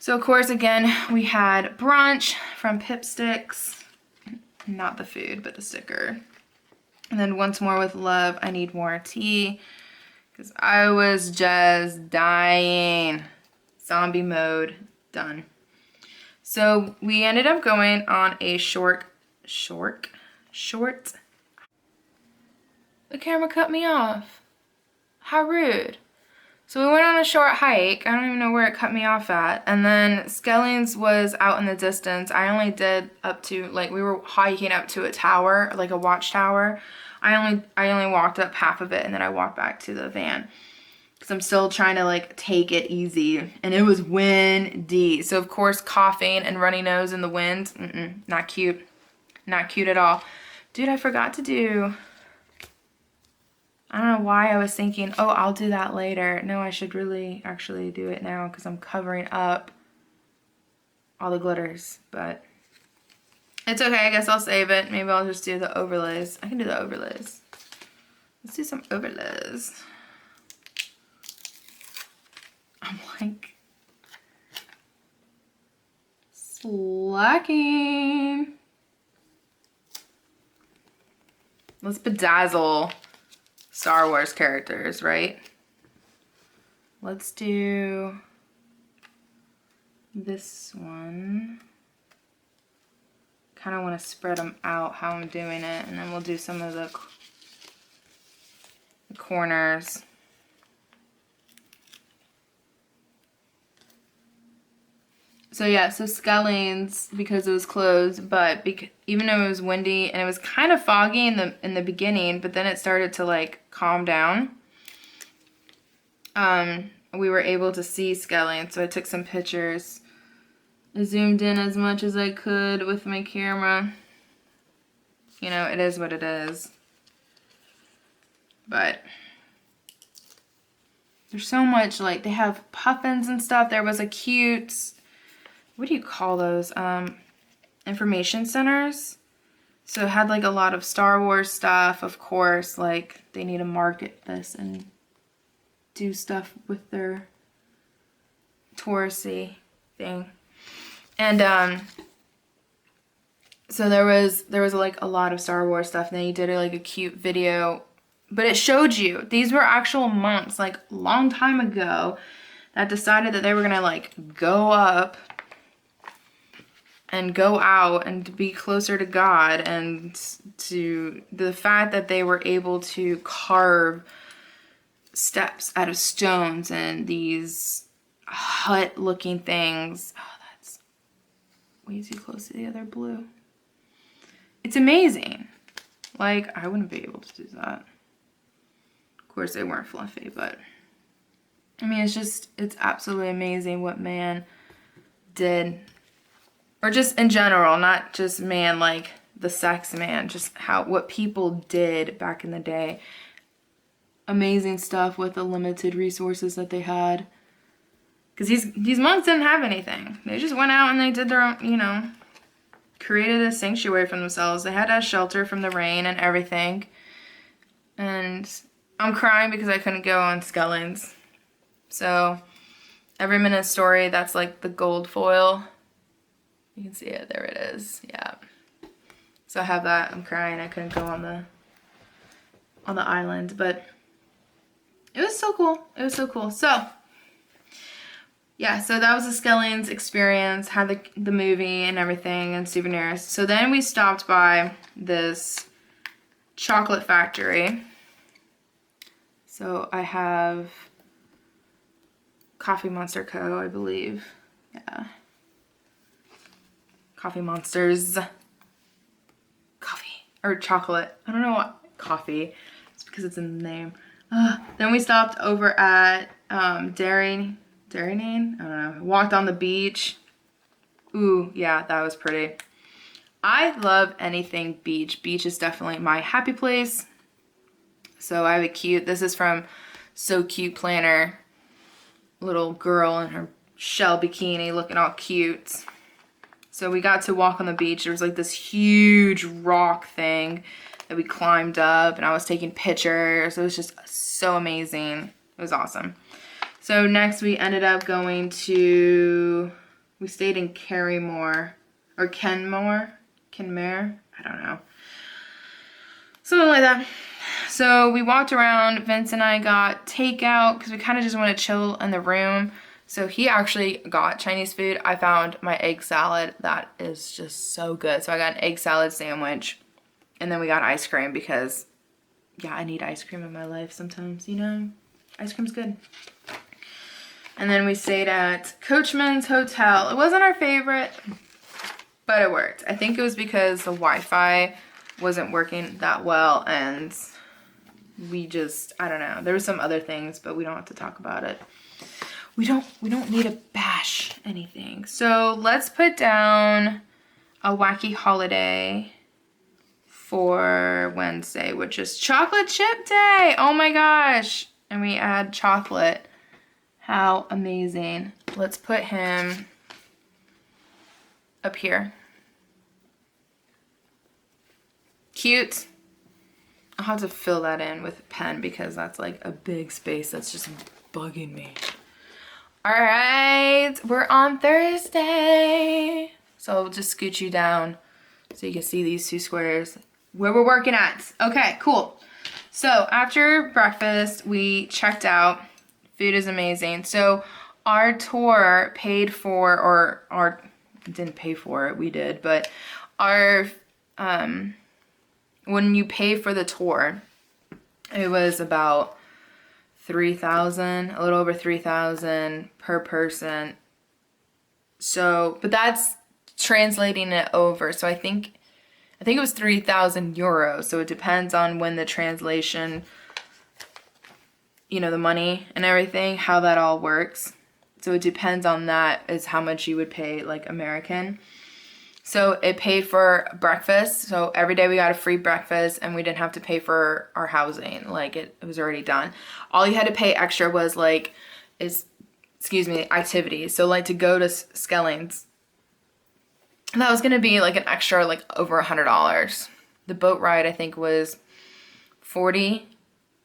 So of course, again, we had brunch from Pip Sticks. Not the food, but the sticker. And then Once More with Love, I Need More Tea. Because I was just dying. Zombie mode, done. So we ended up going on a short. The camera cut me off. How rude. So we went on a short hike. I don't even know where it cut me off at. And then Skelling's was out in the distance. I only did up to, like, we were hiking up to a tower, like a watchtower. I only walked up half of it, and then I walked back to the van. Because I'm still trying to, like, take it easy. And it was windy. So, of course, coughing and runny nose in the wind. Not cute. Not cute at all. Dude, I forgot to do... I don't know why I was thinking, oh, I'll do that later. No, I should really actually do it now because I'm covering up all the glitters. But it's okay. I guess I'll save it. Maybe I'll just do the overlays. I can do the overlays. Let's do some overlays. I'm like slacking. Let's bedazzle Star Wars characters, right? Let's do this one. Kind of want to spread them out how I'm doing it, and then we'll do some of the corners. So yeah, so Skelling's, because it was closed, but even though it was windy and it was kind of foggy in the beginning, but then it started to like calm down. We were able to see Skellig, so I took some pictures. I zoomed in as much as I could with my camera. You know, it is what it is. But there's so much, like, they have puffins and stuff. There was a cute, what do you call those? Information centers. So it had like a lot of Star Wars stuff, of course. Like, they need to market this and do stuff with their touristy thing. And so there was like a lot of Star Wars stuff, and then he did like a cute video, but it showed you these were actual monks like long time ago that decided that they were gonna like go up and go out and be closer to God, and to the fact that they were able to carve steps out of stones and these hut looking things. Oh, that's way too close to the other blue. It's amazing. Like, I wouldn't be able to do that. Of course, they weren't fluffy, but I mean, it's absolutely amazing what man did. Or just in general, not just man like the sex man, just what people did back in the day. Amazing stuff with the limited resources that they had. Because these monks didn't have anything. They just went out and they did their own, you know, created a sanctuary for themselves. They had a shelter from the rain and everything. And I'm crying because I couldn't go on Skelling's. So, Every Minute Story, that's like the gold foil. You can see it, there it is, yeah. So I have that. I'm crying. I couldn't go on the island, but it was so cool. It was so cool. So yeah, so that was the Skelling's experience. Had the movie and everything and souvenirs. So then we stopped by this chocolate factory. So I have Coffee Monster Co., I believe. Yeah. Coffee Monsters. Coffee. Or chocolate. I don't know what. Coffee. It's because it's in the name. Then we stopped over at Dairy Nane? I don't know. Walked on the beach. Ooh, yeah, that was pretty. I love anything beach. Beach is definitely my happy place. So I have a cute, this is from So Cute Planner. Little girl in her shell bikini looking all cute. So we got to walk on the beach. There was like this huge rock thing that we climbed up and I was taking pictures. It was just so amazing. It was awesome. So next we ended up going to, we stayed in Kenmare, I don't know. Something like that. So we walked around. Vince and I got takeout because we kind of just want to chill in the room. So he actually got Chinese food. I found my egg salad. That is just so good. So I got an egg salad sandwich. And then we got ice cream because, yeah, I need ice cream in my life sometimes, you know? Ice cream's good. And then we stayed at Coachman's Hotel. It wasn't our favorite, but it worked. I think it was because the Wi-Fi wasn't working that well and we just, I don't know. There were some other things, but we don't have to talk about it. We don't need to bash anything. So let's put down a wacky holiday for Wednesday, which is chocolate chip day. Oh my gosh. And we add chocolate. How amazing. Let's put him up here. Cute. I'll have to fill that in with a pen because that's like a big space that's just bugging me. All right, we're on Thursday. So I'll just scoot you down so you can see these two squares where we're working at. Okay, cool. So after breakfast, we checked out. Food is amazing. So our tour paid for, or our, didn't pay for it, we did, but our, when you pay for the tour, it was about 3,000, a little over 3,000 per person. So, but that's translating it over. So I think it was 3,000 euros. So it depends on when the translation, you know, the money and everything, how that all works. So it depends on that is how much you would pay like American. So it paid for breakfast. So every day we got a free breakfast and we didn't have to pay for our housing. Like it was already done. All you had to pay extra was like, activities. So like to go to Skelling's, that was going to be like an extra like over $100. The boat ride I think was 40,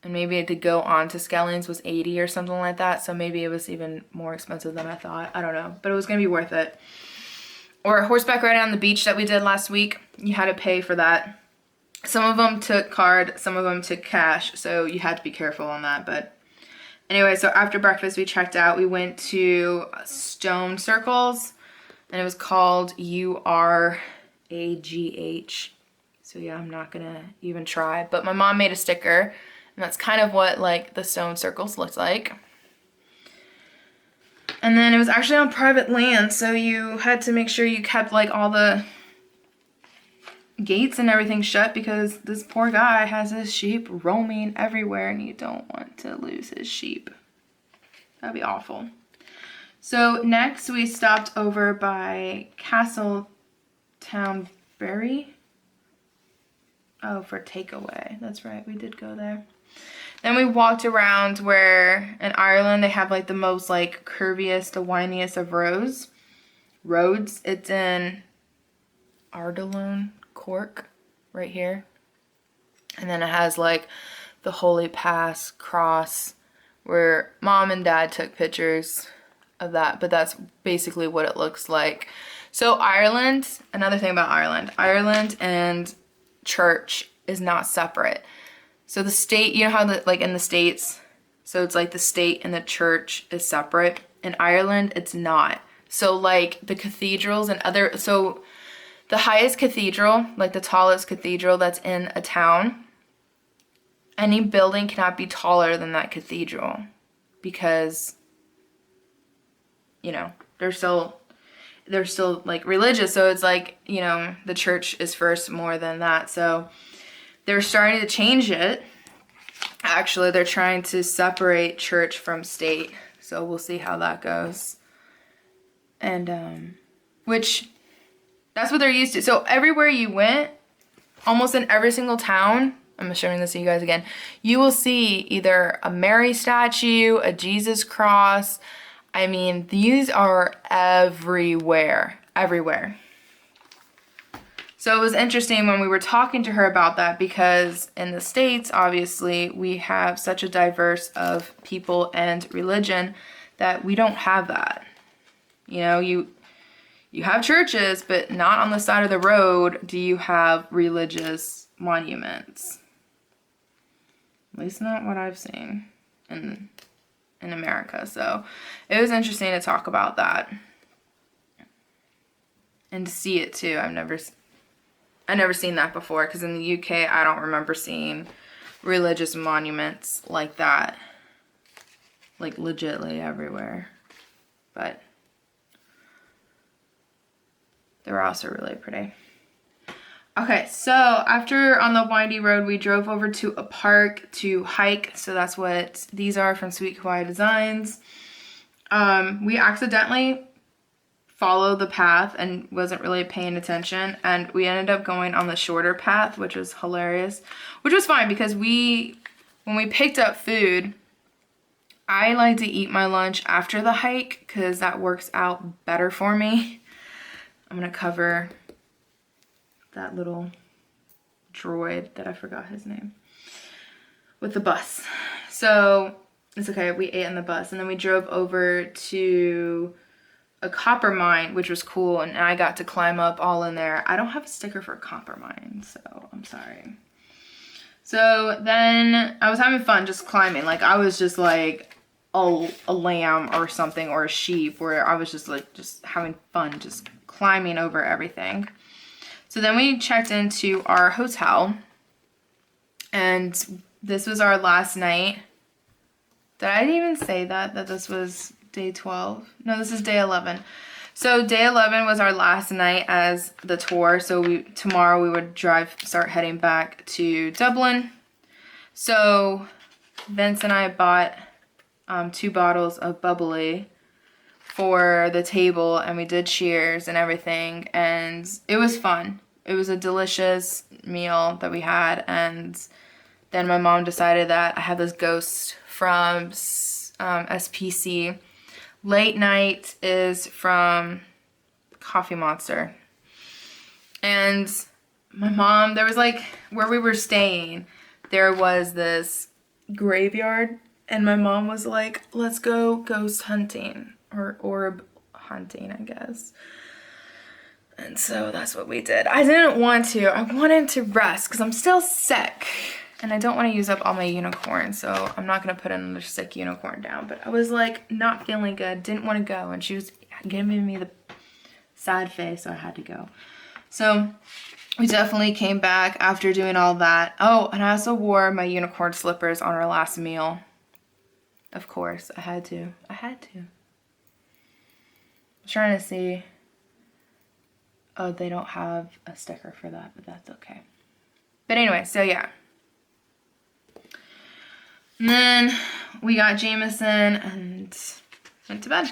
and maybe to go on to Skelling's was 80 or something like that. So maybe it was even more expensive than I thought. I don't know, but it was going to be worth it. Or a horseback ride on the beach that we did last week. You had to pay for that. Some of them took card, some of them took cash. So you had to be careful on that. But anyway, so after breakfast we checked out. We went to Stone Circles. And it was called URAGH. So yeah, I'm not gonna even try. But my mom made a sticker. And that's kind of what like the stone circles looked like. And then it was actually on private land. So you had to make sure you kept like all the gates and everything shut because this poor guy has his sheep roaming everywhere and you don't want to lose his sheep. That'd be awful. So next we stopped over by Castletownberry. Oh, for takeaway. That's right, we did go there. Then we walked around where in Ireland they have like the most like curviest, the winiest of roads. It's in Ardalone, Cork, right here. And then it has like the Holy Pass cross where mom and dad took pictures of that, but that's basically what it looks like. So Ireland, another thing about Ireland and church is not separate. So the state, you know how like in the States, so it's like the state and the church is separate. In Ireland, it's not. So like the cathedrals and so the highest cathedral, like the tallest cathedral that's in a town, any building cannot be taller than that cathedral because, you know, they're still like religious. So it's like, you know, the church is first more than that. So they're starting to change it. Actually, they're trying to separate church from state. So we'll see how that goes. And, which, that's what they're used to. So everywhere you went, almost in every single town, I'm showing this to you guys again, you will see either a Mary statue, a Jesus cross. I mean, these are everywhere, everywhere. So it was interesting when we were talking to her about that because in the States, obviously, we have such a diverse of people and religion that we don't have that. You know, you have churches, but not on the side of the road do you have religious monuments. At least not what I've seen in America. So it was interesting to talk about that and to see it too. I never seen that before because in the UK I don't remember seeing religious monuments like that, like legitly everywhere. But they were also really pretty. Okay, so after on the windy road, we drove over to a park to hike. So that's what these are from Sweet Kawaii Designs. We accidentally followed the path and wasn't really paying attention. And we ended up going on the shorter path, which was hilarious. Which was fine because when we picked up food, I like to eat my lunch after the hike because that works out better for me. I'm going to cover that little droid that I forgot his name with the bus. So it's okay, we ate on the bus and then we drove over to a copper mine, which was cool, and I got to climb up all in there. I don't have a sticker for a copper mine, so I'm sorry. So then I was having fun just climbing. Like I was just like a lamb or something, or a sheep, where I was just like just having fun just climbing over everything. So then we checked into our hotel, and this was our last night. Did I even say that this was day 12? No, this is day 11. So day 11 was our last night as the tour. So tomorrow we would start heading back to Dublin. So Vince and I bought 2 bottles of bubbly for the table, and we did cheers and everything, and it was fun. It was a delicious meal that we had, and then my mom decided that I had this ghost from SPC. Late Night is from Coffee Monster. And my mom, there was like, where we were staying, there was this graveyard, and my mom was like, let's go ghost hunting. Or orb hunting, I guess. And so that's what we did. I didn't want to. I wanted to rest because I'm still sick. And I don't want to use up all my unicorn. So I'm not going to put another sick unicorn down. But I was like not feeling good. Didn't want to go. And she was giving me the sad face. So I had to go. So we definitely came back after doing all that. Oh, and I also wore my unicorn slippers on our last meal. Of course. I had to. Trying to see. Oh, they don't have a sticker for that, but that's okay. But anyway, so yeah. And then we got Jameson and went to bed.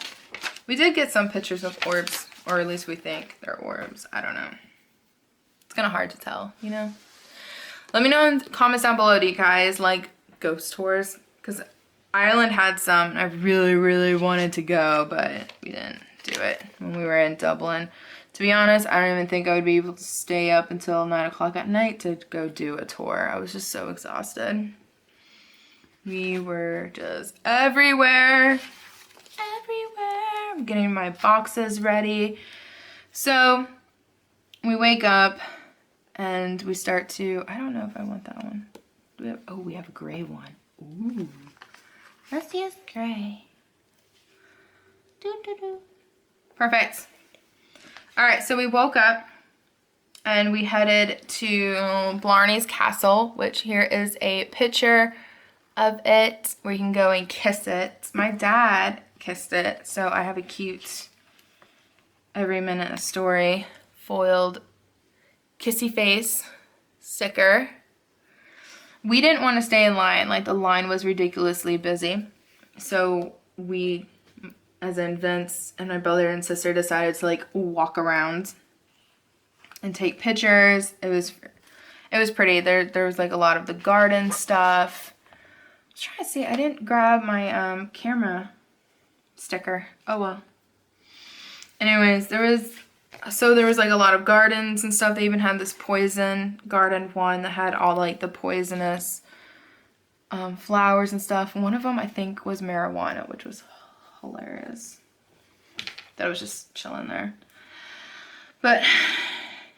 We did get some pictures of orbs, or at least we think they're orbs. I don't know. It's kind of hard to tell, you know? Let me know in the comments down below, do you guys like ghost tours? Because Ireland had some, and I really, really wanted to go, but we didn't do it when we were in Dublin. To be honest, I don't even think I would be able to stay up until 9 o'clock at night to go do a tour. I was just so exhausted. We were just everywhere. I'm getting my boxes ready. So we wake up and we start to, I don't know if I want that one. We have a gray one. Ooh. Let's use gray. Perfect. All right, so we woke up and we headed to Blarney's Castle, which here is a picture of it where you can go and kiss it. My dad kissed it, so I have a cute every minute a story foiled kissy face sticker. We didn't want to stay in line, like the line was ridiculously busy. So we, as in Vince and my brother and sister, decided to like walk around and take pictures. It was pretty. There was like a lot of the garden stuff. I was trying to see, I didn't grab my camera sticker. Oh well. Anyways, there was like a lot of gardens and stuff. They even had this poison garden one that had all like the poisonous flowers and stuff. And one of them I think was marijuana, which was hilarious. That was just chilling there. But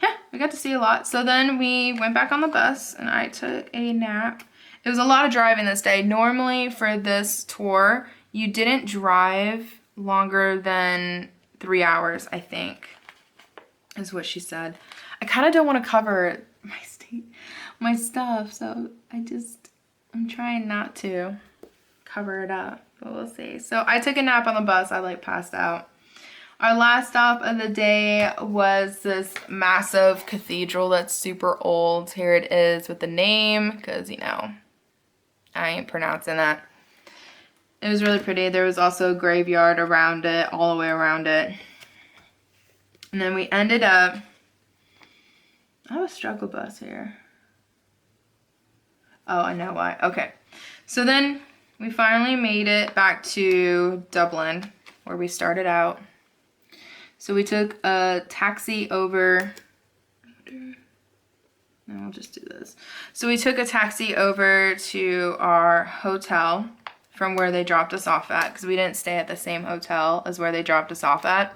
yeah, we got to see a lot. So then we went back on the bus and I took a nap. It was a lot of driving this day. Normally for this tour, you didn't drive longer than 3 hours, I think, is what she said. I kind of don't want to cover my stuff, so I'm trying not to cover it up, but we'll see. So I took a nap on the bus. I like passed out. Our last stop of the day was this massive cathedral that's super old. Here it is with the name, because, you know, I ain't pronouncing that. It was really pretty. There was also a graveyard around it, all the way around it. And then we ended up, I have a struggle bus here. Oh, I know why. Okay. So then we finally made it back to Dublin, where we started out. So we took a taxi over. No, I'll just do this. So we took a taxi over to our hotel from where they dropped us off at, because we didn't stay at the same hotel as where they dropped us off at.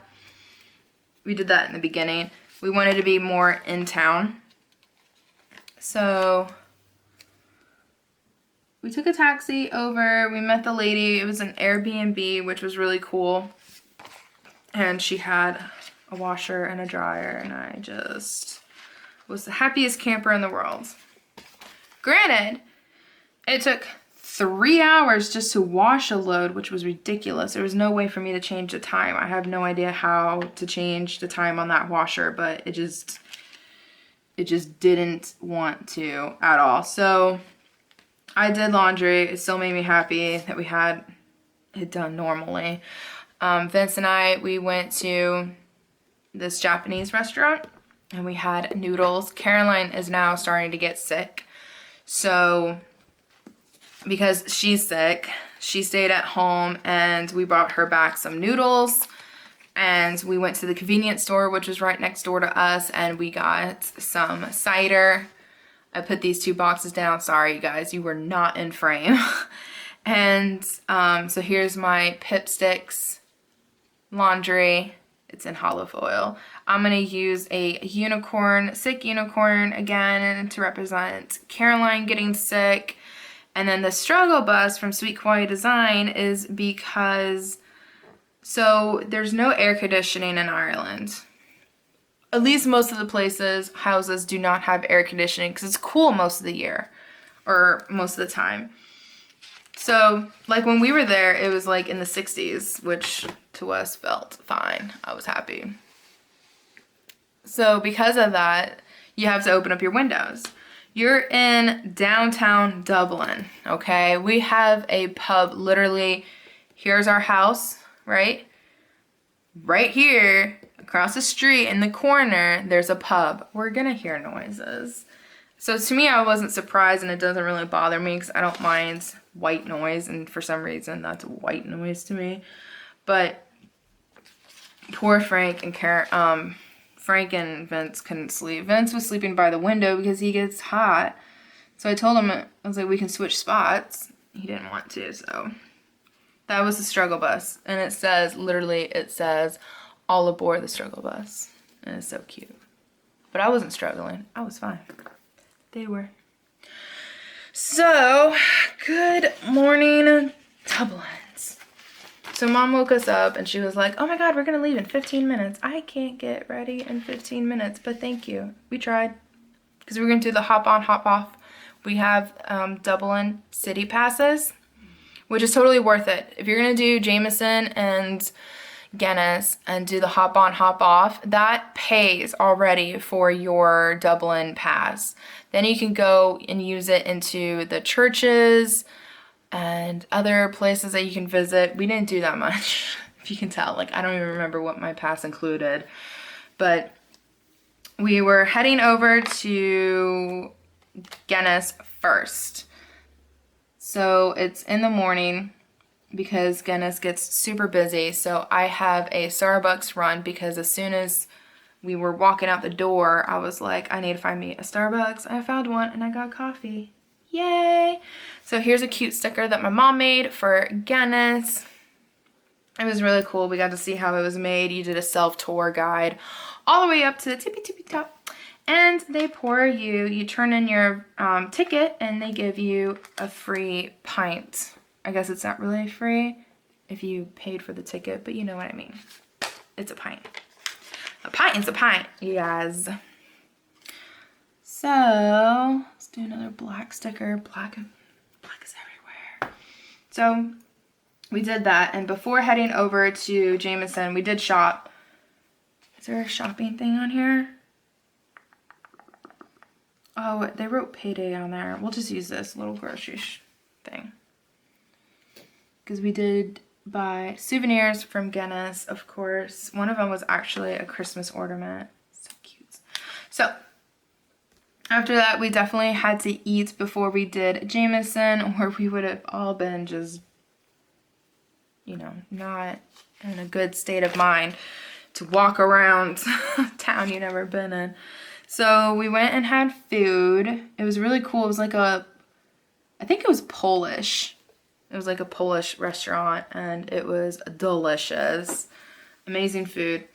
We did that in the beginning. We wanted to be more in town. So we took a taxi over. We met the lady. It was an Airbnb, which was really cool. And she had a washer and a dryer, and I just was the happiest camper in the world. Granted, it took 3 hours just to wash a load, which was ridiculous. There was no way for me to change the time. I have no idea how to change the time on that washer, but it just didn't want to at all. So I did laundry. It still made me happy that we had it done normally. Vince and I, we went to this Japanese restaurant and we had noodles. Caroline is now starting to get sick. So because she's sick, she stayed at home and we brought her back some noodles, and we went to the convenience store, which was right next door to us, and we got some cider. I put these 2 boxes down. Sorry, you guys, you were not in frame. And so here's my Pipsticks laundry. It's in hollow foil. I'm gonna use a unicorn, sick unicorn again to represent Caroline getting sick. And then the struggle bus from Sweet Kawaii Design is because, so there's no air conditioning in Ireland. At least most of the places, houses do not have air conditioning because it's cool most of the year, or most of the time. So like when we were there, it was like in the 60s, which to us felt fine. I was happy. So because of that, you have to open up your windows. You're in downtown Dublin, okay? We have a pub, literally, here's our house, right? Right here, across the street in the corner, there's a pub. We're gonna hear noises. So to me, I wasn't surprised, and it doesn't really bother me because I don't mind white noise, and for some reason, that's white noise to me. But poor Frank and Frank and Vince couldn't sleep. Vince was sleeping by the window because he gets hot. So I told him, I was like, we can switch spots. He didn't want to, so. That was the struggle bus. And it says, literally, it says, all aboard the struggle bus. And it's so cute. But I wasn't struggling. I was fine. They were. So, good morning, Dublins. So Mom woke us up and she was like, oh my God, we're gonna leave in 15 minutes. I can't get ready in 15 minutes, but thank you. We tried. Because we're gonna do the hop on, hop off. We have Dublin city passes, which is totally worth it. If you're gonna do Jameson and Guinness and do the hop on, hop off, that pays already for your Dublin pass. Then you can go and use it into the churches and other places that you can visit. We didn't do that much, if you can tell. Like, I don't even remember what my pass included. But we were heading over to Guinness first. So it's in the morning, because Guinness gets super busy. So I have a Starbucks run, because as soon as we were walking out the door, I was like, I need to find me a Starbucks. I found one and I got coffee. Yay! So here's a cute sticker that my mom made for Guinness. It was really cool. We got to see how it was made. You did a self-tour guide all the way up to the tippy top. And they pour you turn in your ticket and they give you a free pint. I guess it's not really free if you paid for the ticket, but you know what I mean. It's a pint. A pint is a pint, you guys. So, let's do another black sticker. Black is everywhere. So, we did that, and before heading over to Jameson, we did shop. Is there a shopping thing on here? Oh, they wrote payday on there. We'll just use this little grocery thing. Because we did buy souvenirs from Guinness, of course. One of them was actually a Christmas ornament. So cute. So, after that, we definitely had to eat before we did Jameson, or we would have all been just, you know, not in a good state of mind to walk around a town you've never been in. So we went and had food. It was really cool. It was like I think it was Polish. It was like a Polish restaurant, and it was delicious. Amazing food.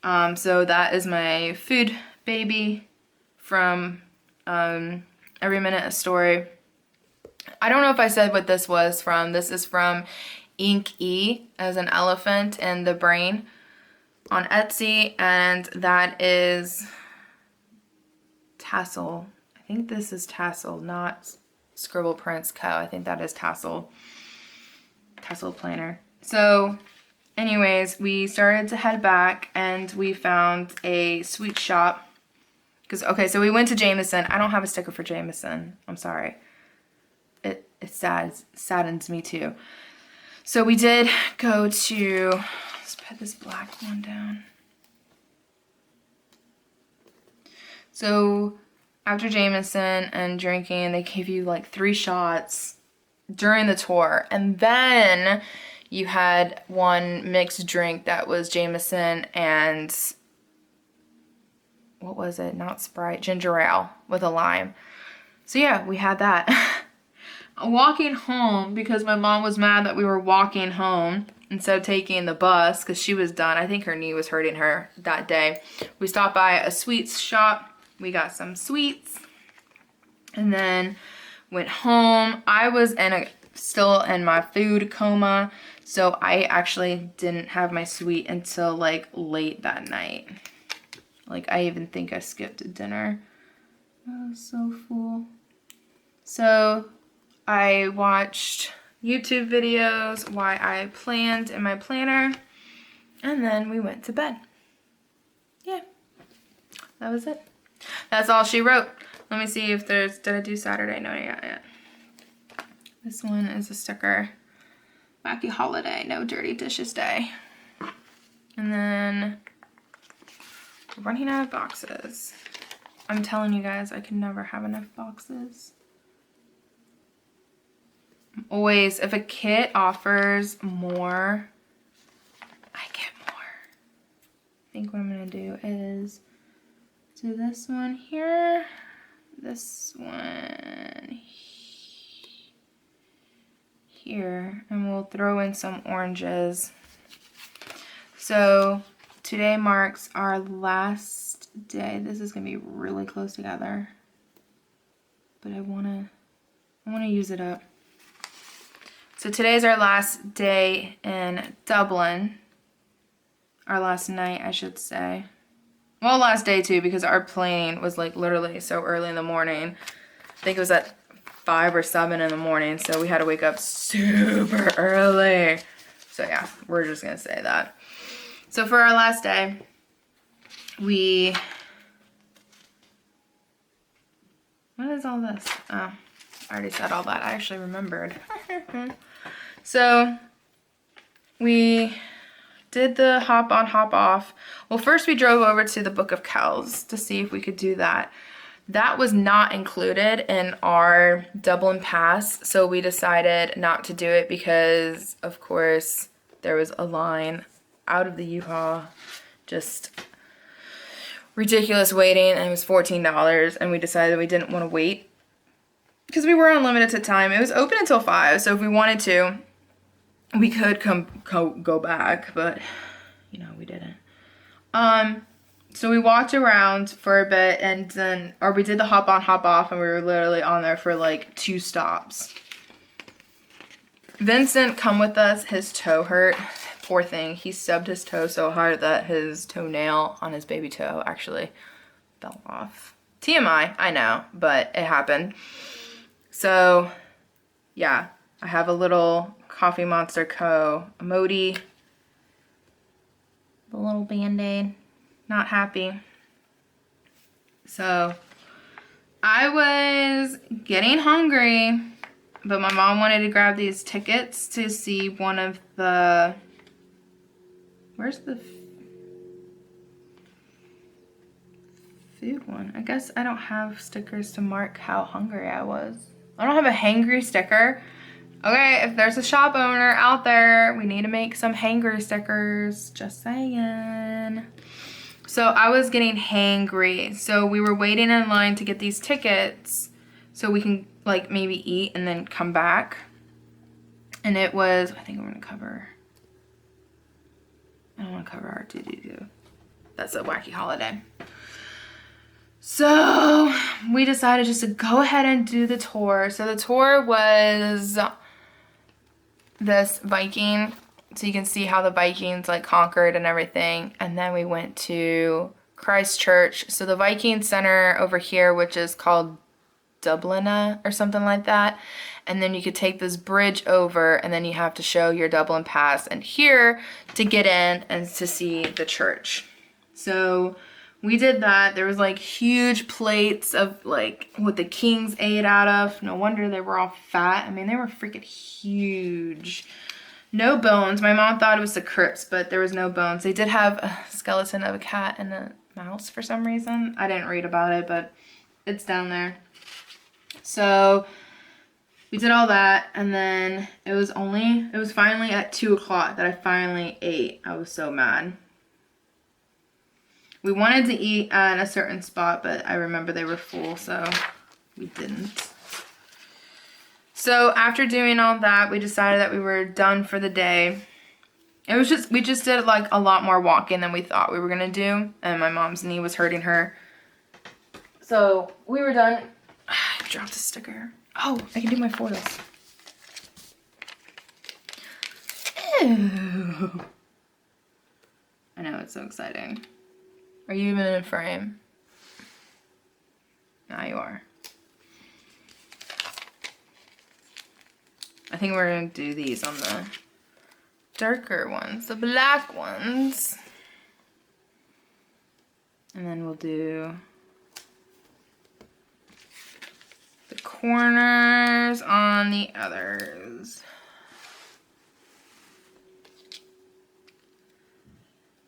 So that is my food baby from Every Minute a Story. I don't know if I said what this was from. This is from Ink E, as an elephant and the brain, on Etsy, and that is Tassel. I think this is Tassel, not Scribble Prints Co. I think that is Tassel planner. So anyways, we started to head back and we found a sweet shop. Okay, so we went to Jameson. I don't have a sticker for Jameson. I'm sorry. It saddens me too. So we did go to, let's put this black one down. So after Jameson and drinking, they gave you like 3 shots during the tour. And then you had one mixed drink that was Jameson and, what was it? Not Sprite, ginger ale with a lime. So yeah, we had that. Walking home, because my mom was mad that we were walking home instead of taking the bus, because she was done. I think her knee was hurting her that day. We stopped by a sweets shop. We got some sweets and then went home. I was still in my food coma, so I actually didn't have my sweet until like late that night. Like, I even think I skipped dinner. I was so full. So I watched YouTube videos while I planned in my planner, and then we went to bed. Yeah, that was it. That's all she wrote. Let me see if did I do Saturday? No, not yet. This one is a sticker. Wacky holiday, no dirty dishes day. And then we're running out of boxes. I'm telling you guys, I can never have enough boxes. Always, if a kit offers more, I get more. I think what I'm gonna do is do this one here, this one here, and we'll throw in some oranges. So today marks our last day. This is gonna be really close together, but I wanna use it up. So today's our last day in Dublin. Our last night, I should say. Well, last day too, because our plane was like literally so early in the morning. I think it was at 5 or 7 in the morning, so we had to wake up super early. So yeah, we're just gonna say that. So for our last day, what is all this? Oh, I already said all that. I actually remembered. So we did the hop on, hop off. Well, first we drove over to the Book of Kells to see if we could do that. That was not included in our Dublin pass, so we decided not to do it because, of course, there was a line out of the U-Haul, just ridiculous waiting, and it was $14, and we decided we didn't want to wait because we were on limited time. It was open until 5, so if we wanted to, we could go back, but you know, we didn't. So we walked around for a bit, and then, or we did the hop on, hop off, and we were literally on there for like 2 stops. Vincent come with us. His toe hurt. Poor thing. He stubbed his toe so hard that his toenail on his baby toe actually fell off. TMI, I know, but it happened. So yeah, I have a little Coffee Monster Co. emoji. The little band-aid. Not happy. So I was getting hungry, but my mom wanted to grab these tickets to see one of the, where's the food one? I guess I don't have stickers to mark how hungry I was. I don't have a hangry sticker. Okay, if there's a shop owner out there, we need to make some hangry stickers. Just saying. So I was getting hangry. So we were waiting in line to get these tickets so we can like maybe eat and then come back. And it was, I think I'm gonna cover, I don't wanna cover our do. That's a wacky holiday. So we decided just to go ahead and do the tour. So the tour was this Viking, so you can see how the Vikings like conquered and everything. And then we went to Christchurch. So the Viking Center over here, which is called Dublina or something like that. And then you could take this bridge over, and then you have to show your Dublin pass and here to get in and to see the church. So we did that. There was like huge plates of like what the kings ate out of. No wonder they were all fat. I mean, they were freaking huge. No bones. My mom thought it was the crypts, but there was no bones. They did have a skeleton of a cat and a mouse for some reason. I didn't read about it, but it's down there. So we did all that, and then it was finally at 2 o'clock that I finally ate. I was so mad. We wanted to eat at a certain spot, but I remember they were full, so we didn't. So after doing all that, we decided that we were done for the day. We just did like a lot more walking than we thought we were gonna do, and my mom's knee was hurting her. So we were done. I dropped a sticker. Oh, I can do my foils. Ew. I know, it's so exciting. Are you even in frame? Now you are. I think we're gonna do these on the darker ones, the black ones. And then we'll do the corners on the others.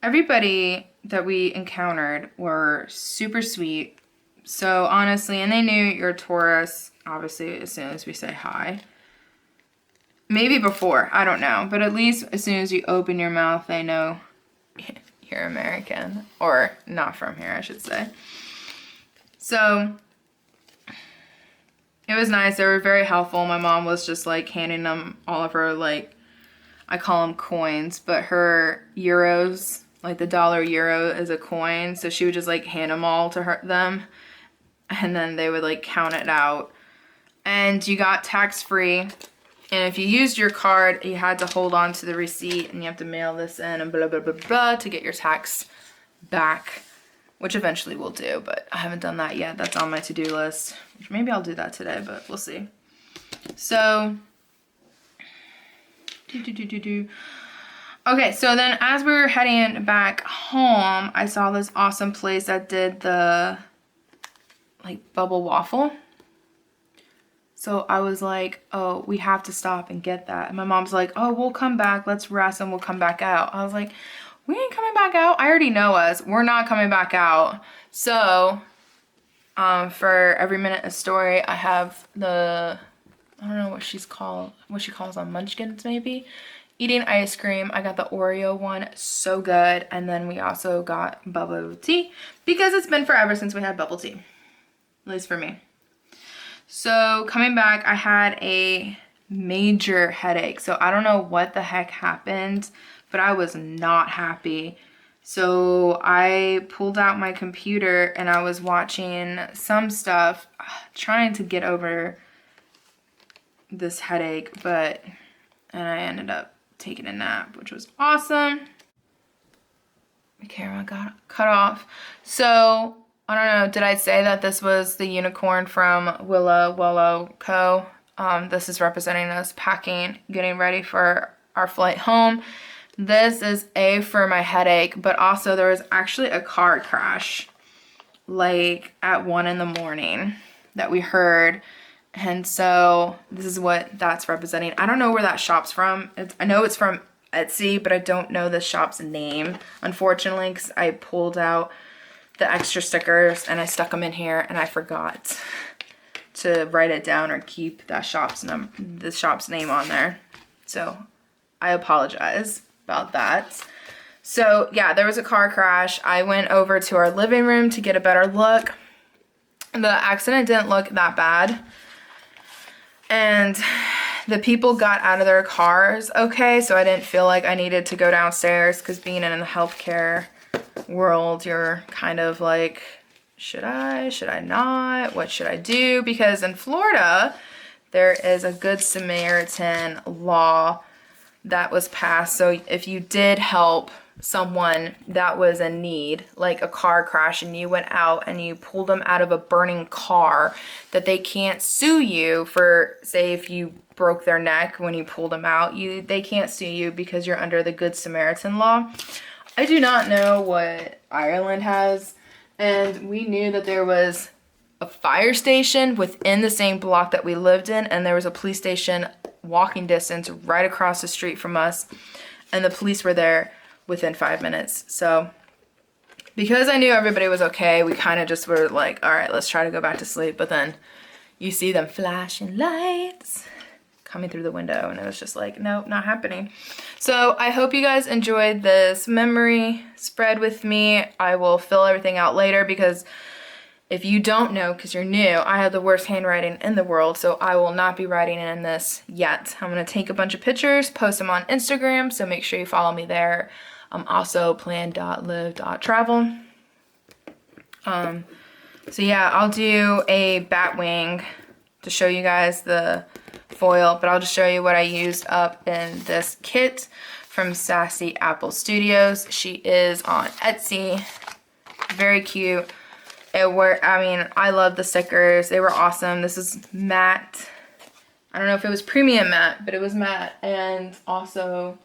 Everybody that we encountered were super sweet. So honestly, and they knew you're a tourist, obviously, as soon as we say hi. Maybe before, I don't know. But at least as soon as you open your mouth, they know you're American. Or not from here, I should say. So it was nice. They were very helpful. My mom was just like handing them all of her, like, I call them coins, but her euros like the dollar euro is a coin. So she would just like hand them all to them. And then they would like count it out. And you got tax-free. And if you used your card, you had to hold on to the receipt and you have to mail this in and blah, blah, blah, blah to get your tax back, which eventually we'll do, but I haven't done that yet. That's on my to-do list. Maybe I'll do that today, but we'll see. So, okay, so then as we were heading back home, I saw this awesome place that did the like bubble waffle. So I was like, oh, we have to stop and get that. And my mom's like, oh, we'll come back. Let's rest and we'll come back out. I was like, we ain't coming back out. I already know us. We're not coming back out. So for every minute a story, I have the, I don't know what she calls them, munchkins maybe. Eating ice cream. I got the Oreo one, so good. And then we also got bubble tea because it's been forever since we had bubble tea, at least for me. So coming back, I had a major headache. So I don't know what the heck happened, but I was not happy. So I pulled out my computer and I was watching some stuff, trying to get over this headache, and I ended up taking a nap, which was awesome. The camera got cut off. So I don't know, did I say that this was the unicorn from Willow Co? This is representing us packing, getting ready for our flight home. This is A for my headache, but also there was actually a car crash like at 1 in the morning that we heard. And so this is what that's representing. I don't know where that shop's from. I know it's from Etsy, but I don't know the shop's name, unfortunately, because I pulled out the extra stickers and I stuck them in here and I forgot to write it down or keep that the shop's name on there. So I apologize about that. So yeah, there was a car crash. I went over to our living room to get a better look. The accident didn't look that bad. And the people got out of their cars okay, so I didn't feel like I needed to go downstairs, because being in the healthcare world, you're kind of like, should I not? What should I do? Because in Florida, there is a Good Samaritan law that was passed. So if you did help someone that was in need, like a car crash, and you went out and you pulled them out of a burning car, that they can't sue you for, say, if you broke their neck when you pulled them out, they can't sue you because you're under the Good Samaritan law. I do not know what Ireland has, and we knew that there was a fire station within the same block that we lived in, and there was a police station walking distance right across the street from us, and the police were there within 5 minutes. So because I knew everybody was okay, we kind of just were like, all right, let's try to go back to sleep. But then you see them flashing lights coming through the window, and it was just like, nope, not happening. So I hope you guys enjoyed this memory spread with me. I will fill everything out later, because if you don't know, because you're new, I have the worst handwriting in the world, so I will not be writing in this yet. I'm going to take a bunch of pictures, post them on Instagram, so make sure you follow me there. Also Plan.Live.Travel. So yeah, I'll do a bat wing to show you guys the foil, but I'll just show you what I used up in this kit from Sassy Apple Studios. She is on Etsy. Very cute. I love the stickers. They were awesome. This is matte. I don't know if it was premium matte, but it was matte, and also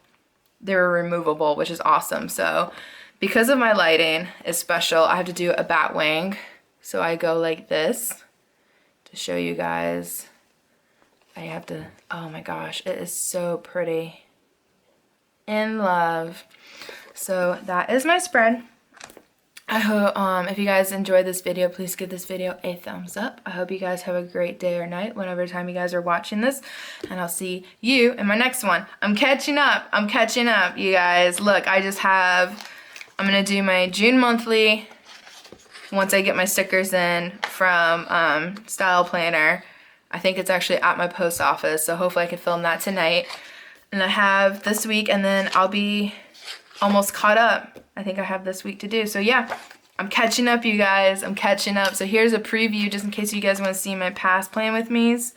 they were removable, which is awesome. So because of my lighting is special, I have to do a bat wing. So I go like this to show you guys. I have to, oh my gosh, it is so pretty. In love. So that is my spread. I hope if you guys enjoyed this video, please give this video a thumbs up. I hope you guys have a great day or night whenever time you guys are watching this, and I'll see you in my next one. I'm catching up, you guys. Look, I'm gonna do my June monthly once I get my stickers in from Style Planner. I think it's actually at my post office, so hopefully I can film that tonight. And I have this week, and then I'll be almost caught up. I think I have this week to do. So yeah, I'm catching up, you guys. I'm catching up. So here's a preview just in case you guys want to see my past plan with me's.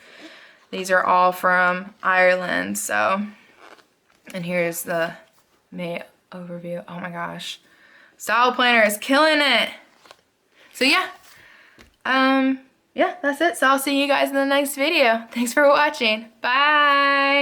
These are all from Ireland. So, and here's the May overview. Oh my gosh. Style planner is killing it. So yeah. Yeah, that's it. So I'll see you guys in the next video. Thanks for watching. Bye.